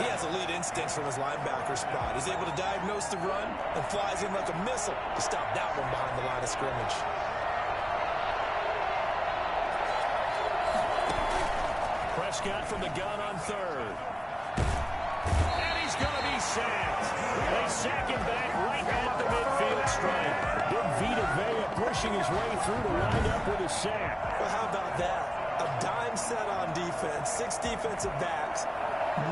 He has elite instincts from his linebacker spot. He's able to diagnose the run and flies in like a missile to stop that one behind the line of scrimmage. Prescott from the gun on 3rd. And he's going to be sacked. They sack him back right at the midfield stripe. Big Vita Vea pushing his way through to wind up with a sack. Well, how about that? A dime set on defense, 6 defensive backs.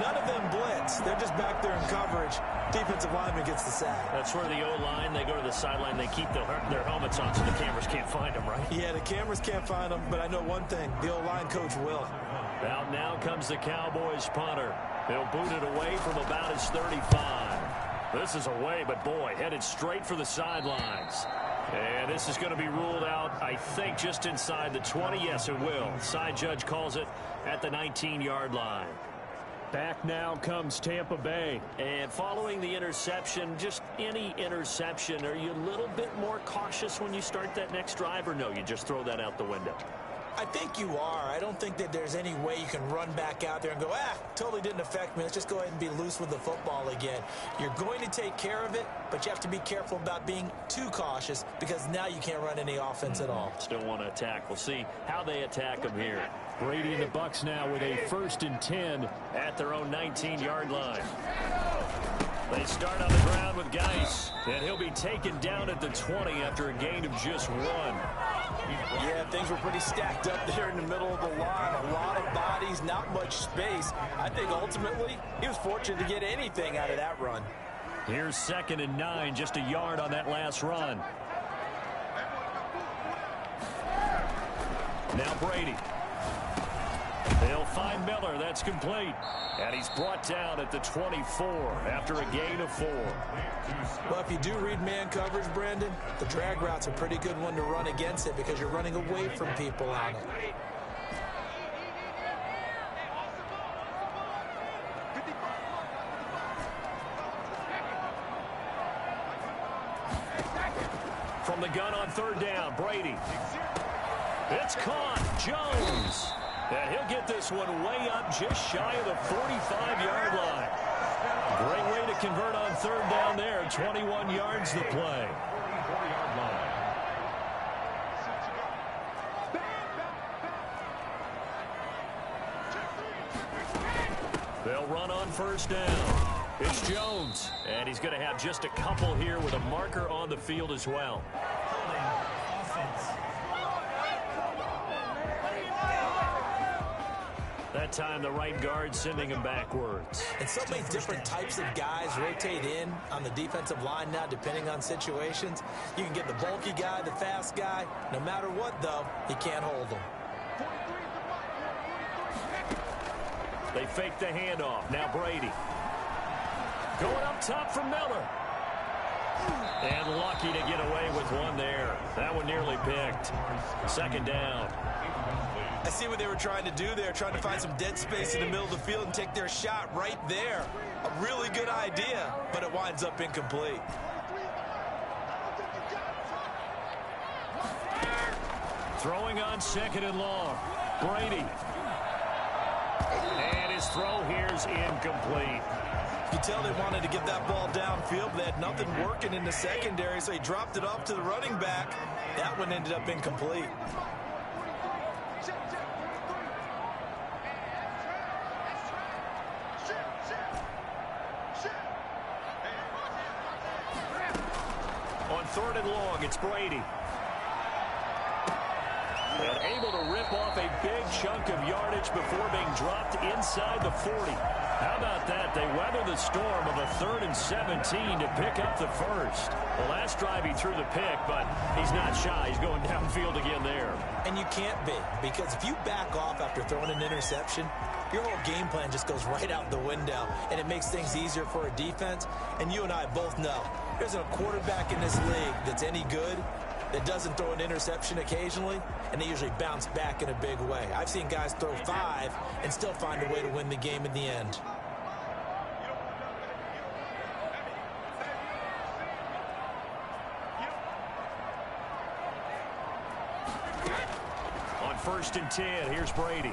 None of them blitz. They're just back there in coverage. Defensive lineman gets the sack. That's where the O-line, they go to the sideline, they keep their helmets on so the cameras can't find them, right? Yeah, the cameras can't find them, but I know one thing. The O-line coach will. Out now comes the Cowboys punter. He'll boot it away from about his 35. This is away, but boy, headed straight for the sidelines. And this is going to be ruled out, I think, just inside the 20. Yes, it will. Side judge calls it at the 19-yard line. Back now comes Tampa Bay. And following the interception, just any interception, are you a little bit more cautious when you start that next drive, or no, you just throw that out the window? I think you are. I don't think that there's any way you can run back out there and go, totally didn't affect me. Let's just go ahead and be loose with the football again. You're going to take care of it, but you have to be careful about being too cautious because now you can't run any offense at all. Still want to attack. We'll see how they attack them here. Brady and the Bucs now with a 1st and 10 at their own 19-yard line. They start on the ground with Geis, and he'll be taken down at the 20 after a gain of just 1. Yeah, things were pretty stacked up there in the middle of the line. A lot of bodies, not much space. I think ultimately he was fortunate to get anything out of that run. Here's 2nd and 9, just a yard on that last run. Now Brady. They'll find Miller. That's complete. And he's brought down at the 24 after a gain of 4. Well, if you do read man coverage, Brandon, the drag route's a pretty good one to run against it because you're running away from people on it. From the gun on 3rd down, Brady. It's caught. Jones. And he'll get this one way up just shy of the 45-yard line. Great way to convert on 3rd down there. 21 yards to play. They'll run on 1st down. It's Jones. And he's going to have just a couple here with a marker on the field as well. That time the right guard sending him backwards. And so many different types of guys rotate in on the defensive line now depending on situations. You can get the bulky guy, the fast guy. No matter what, though, he can't hold them. They fake the handoff. Now Brady. Going up top for Miller. And lucky to get away with one there. That one nearly picked. 2nd down. I see what they were trying to do there, trying to find some dead space in the middle of the field and take their shot right there. A really good idea, but it winds up incomplete. Throwing on 2nd and long. Brady. And his throw here's incomplete. You can tell they wanted to get that ball downfield, but they had nothing working in the secondary, so he dropped it off to the running back. That one ended up incomplete. On 3rd and long, it's Brady. And able to rip off a big chunk of yardage before being dropped inside the 40. How about that? They weather the storm of a 3rd and 17 to pick up the 1st. The last drive he threw the pick, but he's not shy. He's going downfield again there. And you can't be, because if you back off after throwing an interception, your whole game plan just goes right out the window, and it makes things easier for a defense. And you and I both know there's a quarterback in this league that's any good that doesn't throw an interception occasionally, and they usually bounce back in a big way. I've seen guys throw 5 and still find a way to win the game in the end. On 1st and 10, here's Brady.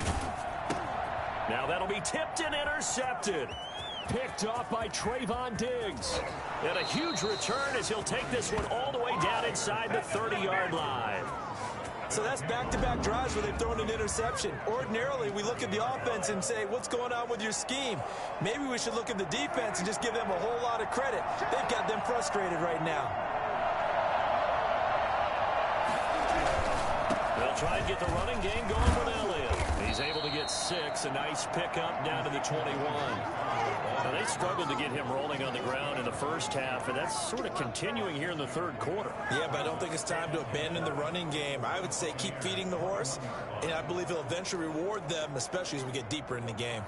Now that'll be tipped and intercepted. Picked off by Trayvon Diggs. And a huge return as he'll take this one all the way down inside the 30-yard line. So that's back-to-back drives where they've thrown an interception. Ordinarily, we look at the offense and say, what's going on with your scheme? Maybe we should look at the defense and just give them a whole lot of credit. They've got them frustrated right now. They'll try and get the running game going with Elliott. He's able to get 6. A nice pickup down to the 21. Now, they struggled to get him rolling on the ground in the first half, and that's sort of continuing here in the 3rd quarter. Yeah, but I don't think it's time to abandon the running game. I would say keep feeding the horse, and I believe he'll eventually reward them, especially as we get deeper in the game.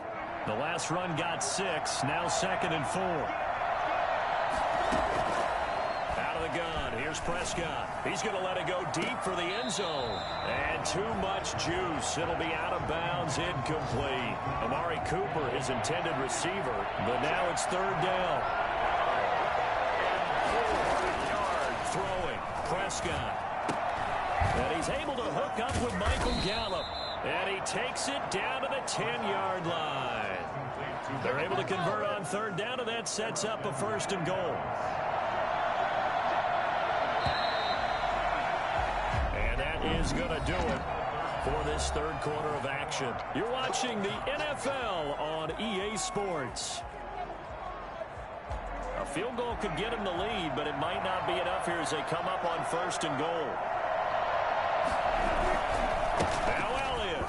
The last run got 6. Now 2nd and 4. Out of the gun. Here's Prescott. He's going to let it go deep for the end zone. And too much juice. It'll be out of bounds, incomplete. Amari Cooper, his intended receiver, but now it's third down. 4-yard throwing. Prescott. And he's able to hook up with Michael Gallup. And he takes it down to the 10-yard line. They're able to convert on third down, and that sets up a 1st and goal. And that is going to do it for this third quarter of action. You're watching the NFL on EA Sports. A field goal could get him the lead, but it might not be enough here as they come up on 1st and goal. Now Elliott.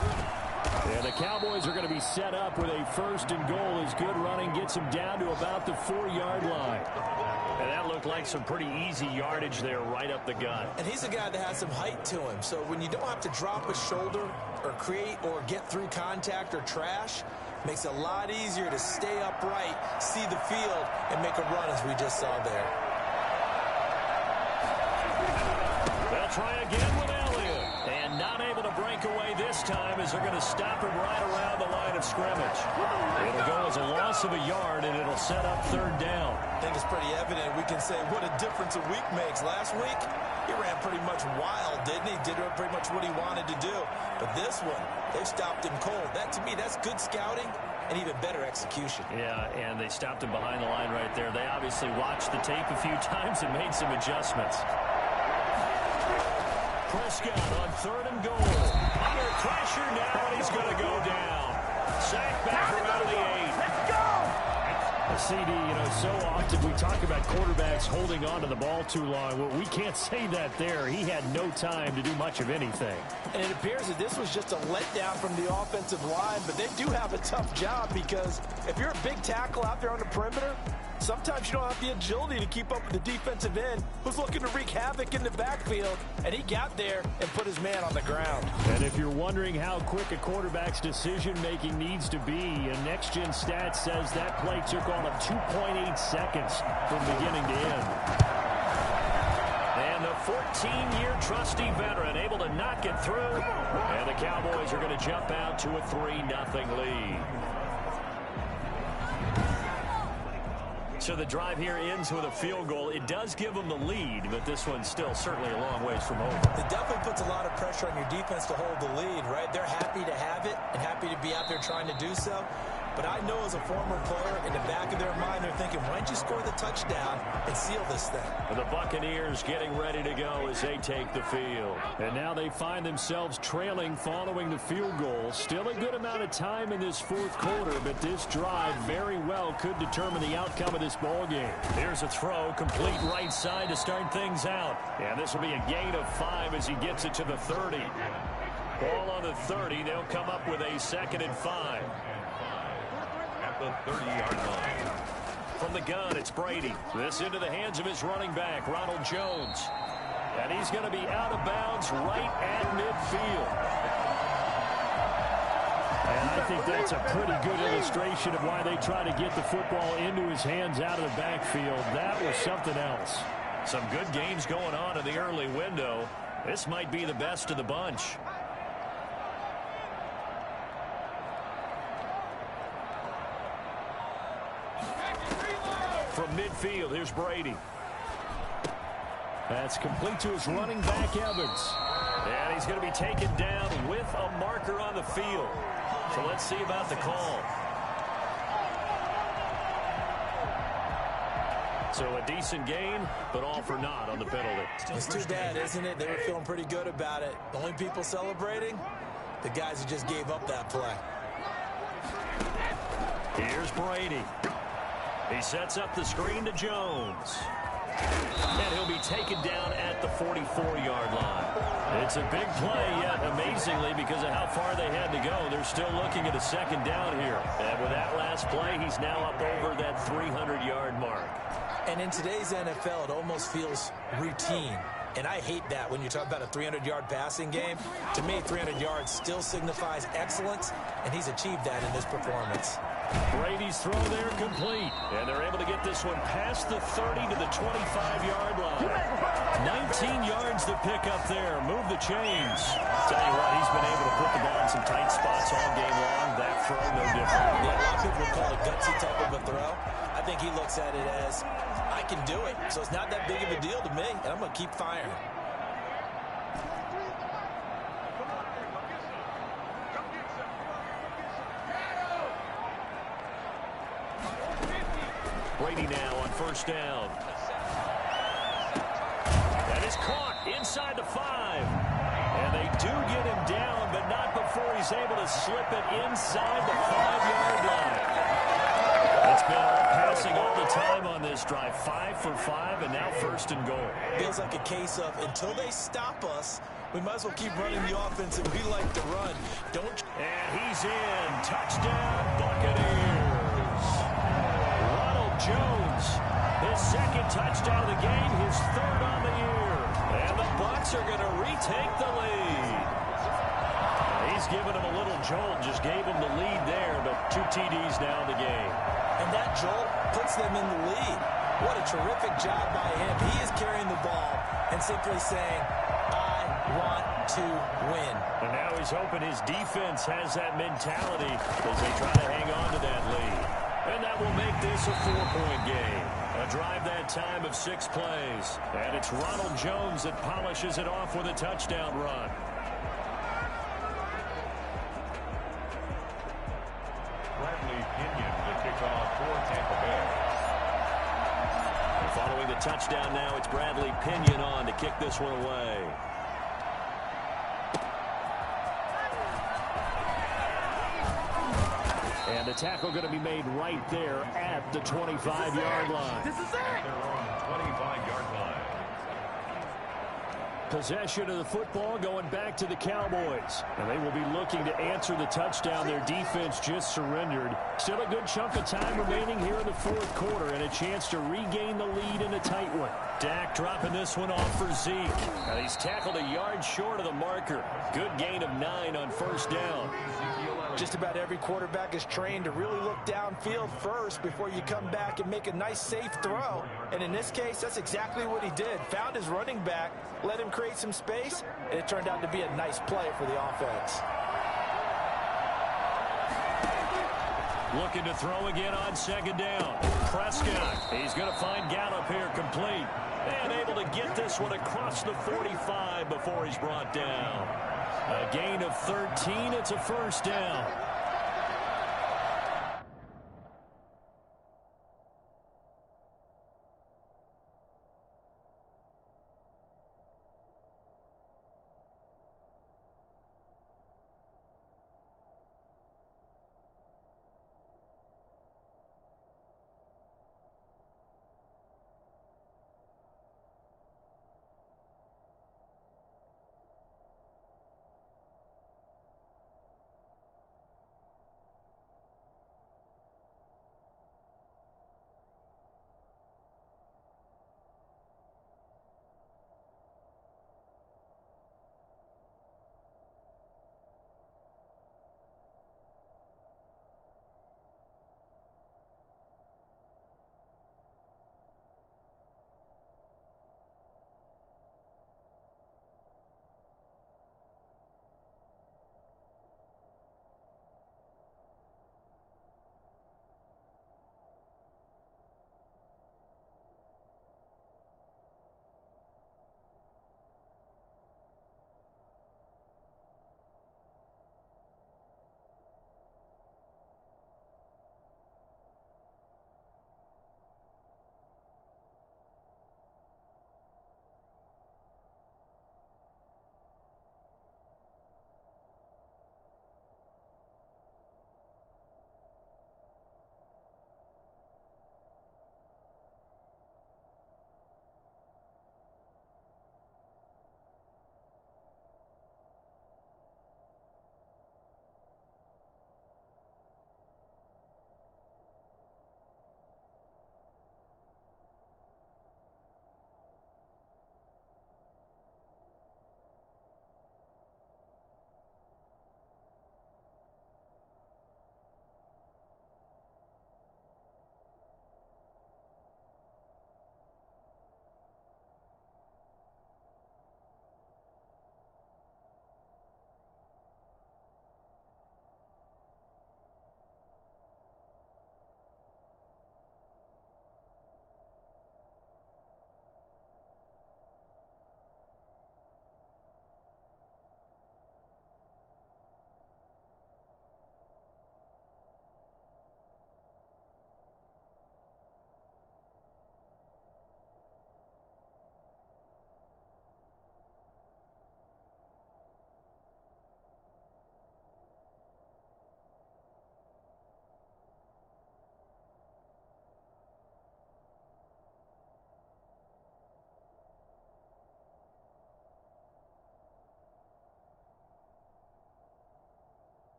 And the Cowboys are going to be set up with a 1st and goal as good running gets them down to about the 4-yard line. And that looked like some pretty easy yardage there right up the gut. And he's a guy that has some height to him. So when you don't have to drop a shoulder or create or get through contact or trash, makes it a lot easier to stay upright, see the field, and make a run as we just saw there. They'll try again with Elliott. And not able to break away this time as they're going to stop him right around the line of scrimmage. It'll go as a loss of a yard, and it'll set up third down. I think it's pretty evident. We can say what a difference a week makes. Last week, he ran pretty much wild, didn't he? Did pretty much what he wanted to do. But this one, they stopped him cold. That, to me, that's good scouting and even better execution. Yeah, and they stopped him behind the line right there. They obviously watched the tape a few times and made some adjustments. Prescott on 3rd and goal. Under pressure now, and he's going to go down. Sack back around the 8. Let's go! CD, so often we talk about quarterbacks holding on to the ball too long. Well, we can't say that there. He had no time to do much of anything. And it appears that this was just a letdown from the offensive line, but they do have a tough job because if you're a big tackle out there on the perimeter, sometimes you don't have the agility to keep up with the defensive end who's looking to wreak havoc in the backfield, and he got there and put his man on the ground. And if you're wondering how quick a quarterback's decision-making needs to be, a next-gen stat says that play took all of 2.8 seconds from beginning to end. And the 14-year trusty veteran able to knock it through, and the Cowboys are going to jump out to a 3-0 lead. So the drive here ends with a field goal. It does give them the lead, but this one's still certainly a long ways from over. It definitely puts a lot of pressure on your defense to hold the lead, right? They're happy to have it and happy to be out there trying to do so. But I know as a former player, in the back of their mind, they're thinking, why don't you score the touchdown and seal this thing? And the Buccaneers getting ready to go as they take the field. And now they find themselves trailing following the field goal. Still a good amount of time in this 4th quarter, but this drive very well could determine the outcome of this ball game. Here's a throw, complete right side to start things out. And this will be a gain of 5 as he gets it to the 30. Ball on the 30. They'll come up with a 2nd and 5. The 30-yard line. From the gun, it's Brady. This into the hands of his running back, Ronald Jones. And he's going to be out of bounds right at midfield. And I think that's a pretty good illustration of why they try to get the football into his hands out of the backfield. That was something else. Some good games going on in the early window. This might be the best of the bunch. From midfield, here's Brady. That's complete to his running back, Evans. And he's going to be taken down with a marker on the field. So let's see about the call. So a decent gain, but all for naught on the penalty. It's too bad, isn't it? They were feeling pretty good about it. The only people celebrating, the guys who just gave up that play. Here's Brady. He sets up the screen to Jones. And he'll be taken down at the 44-yard line. It's a big play, yet amazingly, because of how far they had to go, they're still looking at a 2nd down here. And with that last play, he's now up over that 300-yard mark. And in today's NFL, it almost feels routine. And I hate that when you talk about a 300-yard passing game. To me, 300 yards still signifies excellence, and he's achieved that in this performance. Brady's throw there complete. And they're able to get this one past the 30 to the 25-yard line. 19 yards to pick up there. Move the chains. Tell you what, he's been able to put the ball in some tight spots all game long. That throw, no different. Yeah, a lot of people would call it a gutsy type of a throw. I think he looks at it as, I can do it. So it's not that big of a deal to me, and I'm going to keep firing. Brady now on first down. That is caught inside the 5. And they do get him down, but not before he's able to slip it inside the 5-yard line. It's been all passing all the time on this drive. 5 for 5, and now first and goal. Feels like a case of, until they stop us, we might as well keep running the offense, and we like to run. And he's in. Touchdown, Buccaneers. Ronald Jones, his second touchdown of the game, his third on the year. And the Bucs are going to retake the lead. He's giving him a little jolt, just gave him the lead there, but 2 TDs now in the game. And that jolt puts them in the lead. What a terrific job by him. He is carrying the ball and simply saying, I want to win. And now he's hoping his defense has that mentality as they try to hang on to that lead. And that will make this a 4-point game. A drive that time of 6 plays. And it's Ronald Jones that polishes it off with a touchdown run. Bradley Pinion, the kickoff for Tampa Bay. And following the touchdown now, it's Bradley Pinion on to kick this one away. And the tackle going to be made right there at the 25-yard line. This is it. They're on the 25-yard line. Possession of the football going back to the Cowboys. And they will be looking to answer the touchdown. Their defense just surrendered. Still a good chunk of time remaining here in the fourth quarter and a chance to regain the lead in a tight one. Dak dropping this one off for Zeke. And he's tackled a yard short of the marker. Good gain of 9 on first down. Just about every quarterback is trained to really look downfield first before you come back and make a nice, safe throw. And in this case, that's exactly what he did. Found his running back, let him create some space, and it turned out to be a nice play for the offense. Looking to throw again on second down. Prescott, he's going to find Gallup here complete. And able to get this one across the 45 before he's brought down. A gain of 13, it's a first down.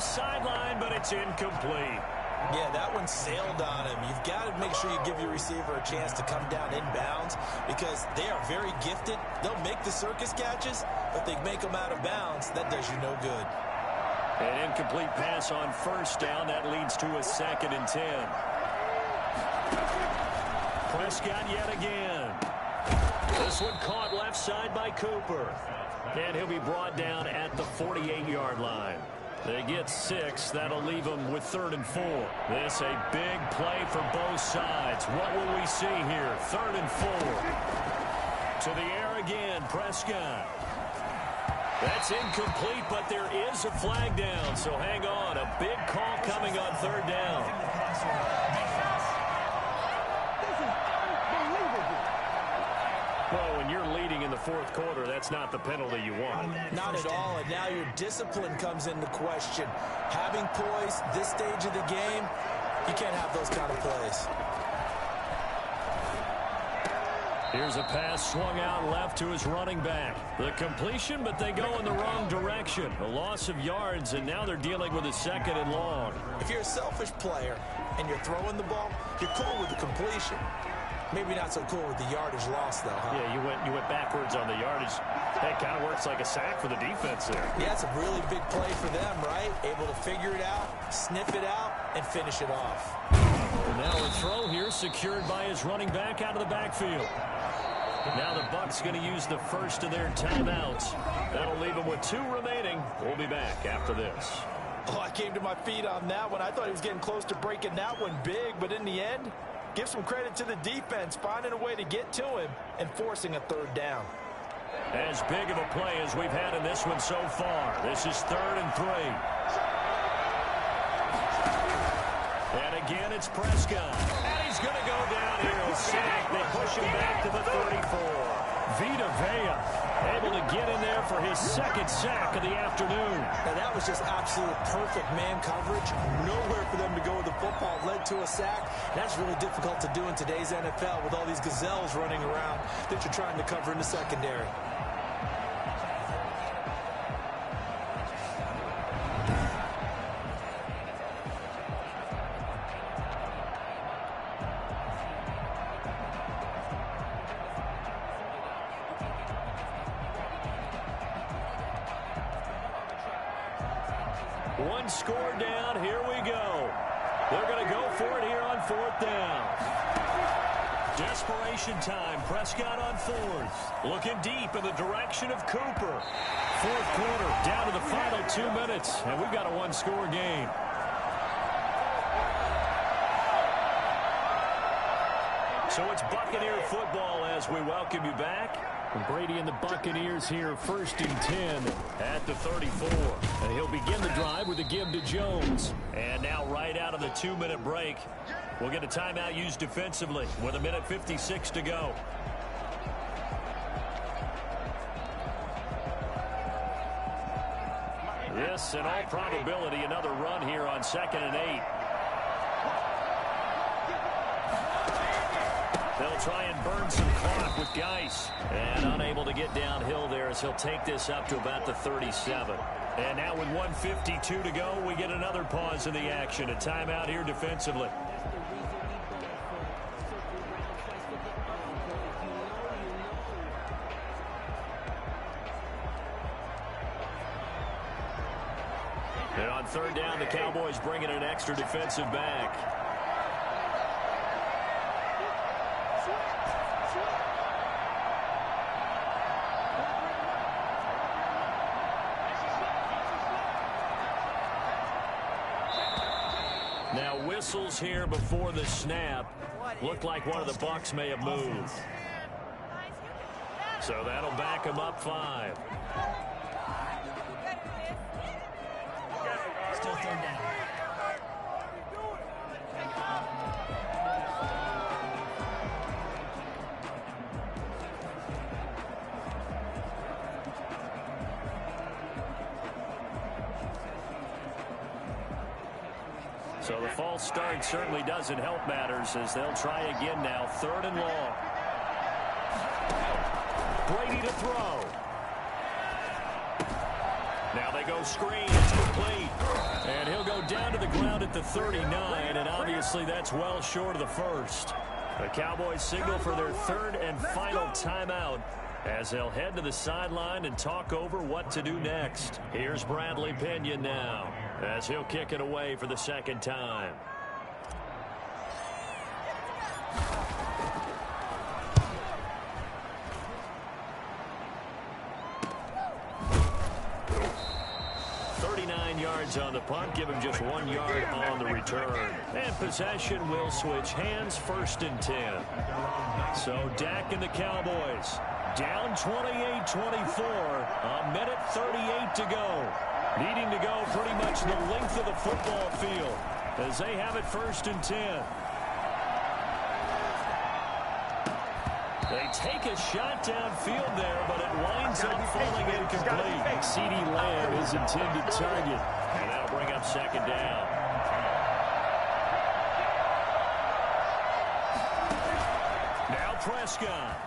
left sideline, but it's incomplete. Yeah, that one sailed on him. You've got to make sure you give your receiver a chance to come down inbounds because they are very gifted. They'll make the circus catches, but they make them out of bounds. That does you no good. An incomplete pass on first down. That leads to a 2nd and 10. Prescott yet again. This one caught left side by Cooper. And he'll be brought down at the 48-yard line. They get 6. That'll leave them with 3rd and 4. This a big play for both sides. What will we see here? 3rd and 4. To the air again, Prescott. That's incomplete, but there is a flag down, so hang on. A big call coming on 3rd down. Well, when you're leading in the 4th quarter, that's not the penalty you want. Not at all, and now your discipline comes into question. Having poise this stage of the game, you can't have those kind of plays. Here's a pass swung out left to his running back. The completion, but they go in the wrong direction. A loss of yards, and now they're dealing with a 2nd and long. If you're a selfish player and you're throwing the ball, you're cool with the completion. Maybe not so cool with the yardage loss, though, huh? Yeah, you went backwards on the yardage. Hey, kind of works like a sack for the defense there. Yeah, it's a really big play for them, right? Able to figure it out, sniff it out, and finish it off. And now a throw here secured by his running back out of the backfield. Now the Bucs going to use the first of their timeouts. That'll leave them with 2 remaining. We'll be back after this. Oh, I came to my feet on that one. I thought he was getting close to breaking that one big, but in the end, give some credit to the defense, finding a way to get to him and forcing a 3rd down. As big of a play as we've had in this one so far. This is 3rd and 3. And again, it's Prescott. And he's going to go downhill. Sack. They push him back to the 34. Vita Vea able to get in there for his 2nd sack of the afternoon. Now, that was just absolute perfect man coverage. Nowhere for them to go with the football. Led to a sack. That's really difficult to do in today's NFL with all these gazelles running around that you're trying to cover in the secondary. One score down. Here we go. They're going to go for it here on 4th down. Desperation time. Prescott on 4th. Looking deep in the direction of Cooper. 4th quarter, down to the final 2 minutes, and we've got a 1-score game. So it's Buccaneer football as we welcome you back. Brady and the Buccaneers here, 1st and 10 at the 34. And he'll begin the drive with a give to Jones. And now right out of the 2-minute break, we'll get a timeout used defensively with 1:56 to go. This, in all probability, another run here on 2nd and 8. They'll try and burn some clock with Geis. And unable to get downhill there as he'll take this up to about the 37. And now with 1:52 to go, we get another pause in the action. A timeout here defensively. And on 3rd down, the Cowboys bring in an extra defensive back. Now whistles here before the snap. Looked like one of the Bucs may have moved. So that'll back them up 5. Still 3rd down. So the false start certainly doesn't help matters as they'll try again now. 3rd and long. Brady to throw. Now they go screen. It's complete. And he'll go down to the ground at the 39, and obviously that's well short of the first. The Cowboys signal for their third and final timeout as they'll head to the sideline and talk over what to do next. Here's Bradley Pinion now as he'll kick it away for the second time. Yards on the punt, give him just 1 yard on the return. And possession will switch hands, 1st and 10. So Dak and the Cowboys down 28-24, a minute 38 to go. Needing to go pretty much the length of the football field as they have it 1st and 10. They take a shot downfield there, but it winds up falling incomplete. CeeDee Lamb is intended target, and that'll bring up 2nd down. Now Prescott.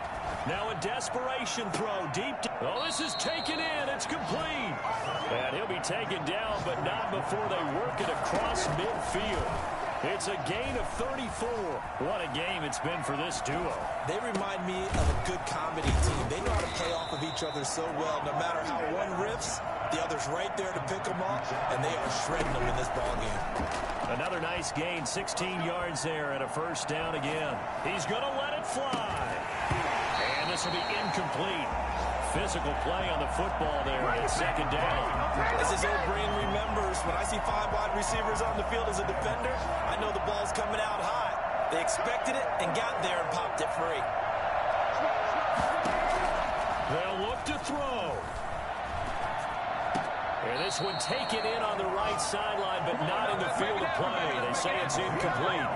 Now a desperation throw deep. Oh, this is taken in. It's complete. And he'll be taken down, but not before they work it across midfield. It's a gain of 34. What a game it's been for this duo. They remind me of a good comedy team. They know how to play off of each other so well. No matter how one riffs, the other's right there to pick them up, and they are shredding them in this ball game. Another nice gain, 16 yards there, and a 1st down again. He's going to let it fly. And this will be incomplete. Physical play on the football there at 2nd down. As his old brain remembers, when I see 5 wide receivers on the field as a defender, I know the ball's coming out high. They expected it and got there and popped it free. They'll look to throw. And this one taken in on the right sideline, but not in the field of play. They say it's incomplete.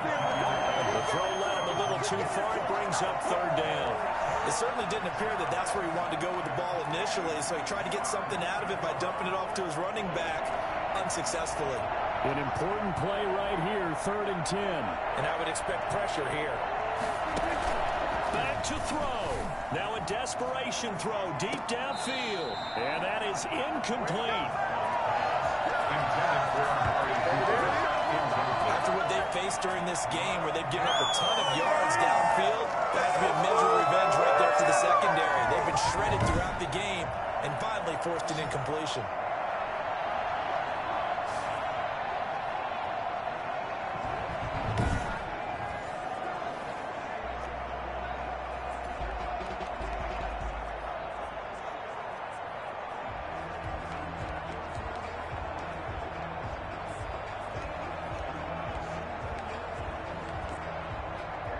The throw led him a little too far. It brings up 3rd down. It certainly didn't appear that that's where he wanted to go with the ball initially, so he tried to get something out of it by dumping it off to his running back unsuccessfully. An important play right here, 3rd and 10. And I would expect pressure here. Back to throw. Now a desperation throw deep downfield. And that is incomplete. After what they faced during this game where they've given up a ton of yards downfield, that has to be a measure of revenge right there for the secondary. They've been shredded throughout the game and finally forced an incompletion.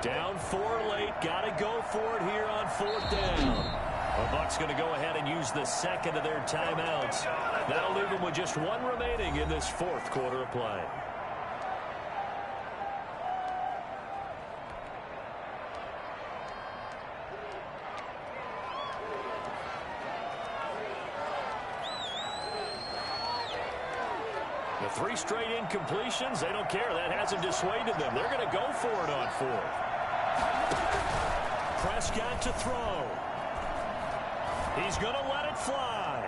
Down 4 late, got to go for it here on 4th down. The Bucs going to go ahead and use the 2nd of their timeouts. That'll leave them with just 1 remaining in this 4th quarter of play. The 3 straight incompletions, they don't care. That hasn't dissuaded them. They're going to go for it on 4th. Prescott to throw. He's going to let it fly.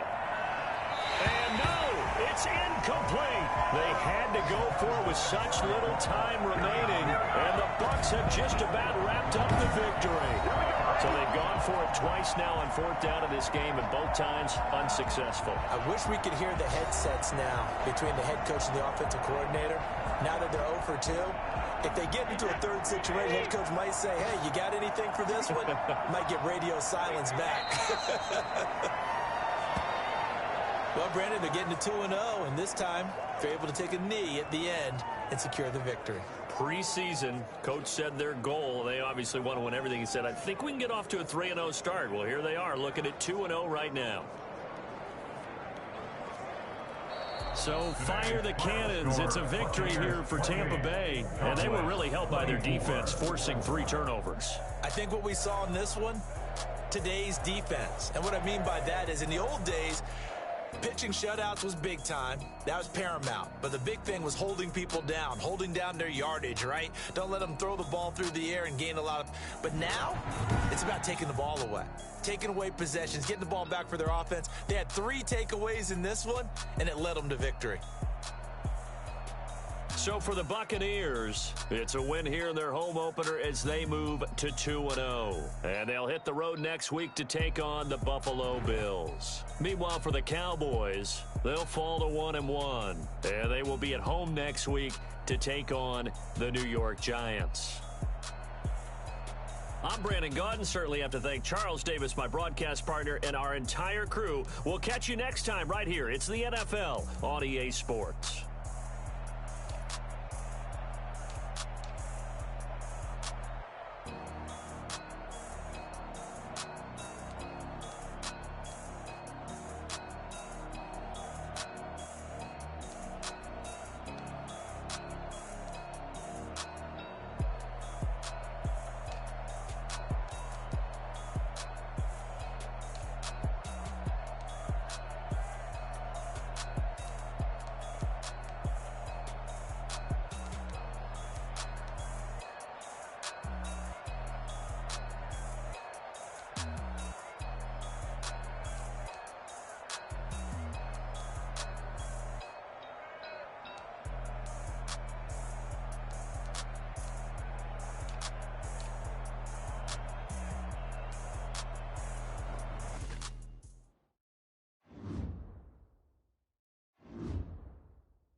And no, it's incomplete. They had to go for it with such little time remaining, and the Bucs have just about wrapped up the victory. So they've gone for it twice now on 4th down in this game, and both times unsuccessful. I wish we could hear the headsets now between the head coach and the offensive coordinator. Now that they're 0 for 2, if they get into a 3rd situation, head coach might say, hey, you got anything for this one? Might get radio silence back. Well, Brandon, they're getting to 2-0, and this time they're able to take a knee at the end and secure the victory. Preseason, coach said their goal, they obviously want to win everything. He said, I think we can get off to a 3-0 start. Well, here they are looking at 2-0 right now. So fire the cannons. It's a victory here for Tampa Bay, and they were really helped by their defense, forcing 3 turnovers. I think what we saw in this one, today's defense. And what I mean by that is in the old days, Pitching shutouts was big time. That was paramount. But the big thing was holding people down, holding down their yardage, right? Don't let them throw the ball through the air and gain a lot of... But now, it's about taking the ball away. Taking away possessions, getting the ball back for their offense. They had 3 takeaways in this one, and it led them to victory. So for the Buccaneers, it's a win here in their home opener as they move to 2-0. And they'll hit the road next week to take on the Buffalo Bills. Meanwhile, for the Cowboys, they'll fall to 1-1. And they will be at home next week to take on the New York Giants. I'm Brandon Gaudin. Certainly have to thank Charles Davis, my broadcast partner, and our entire crew. We'll catch you next time right here. It's the NFL on EA Sports.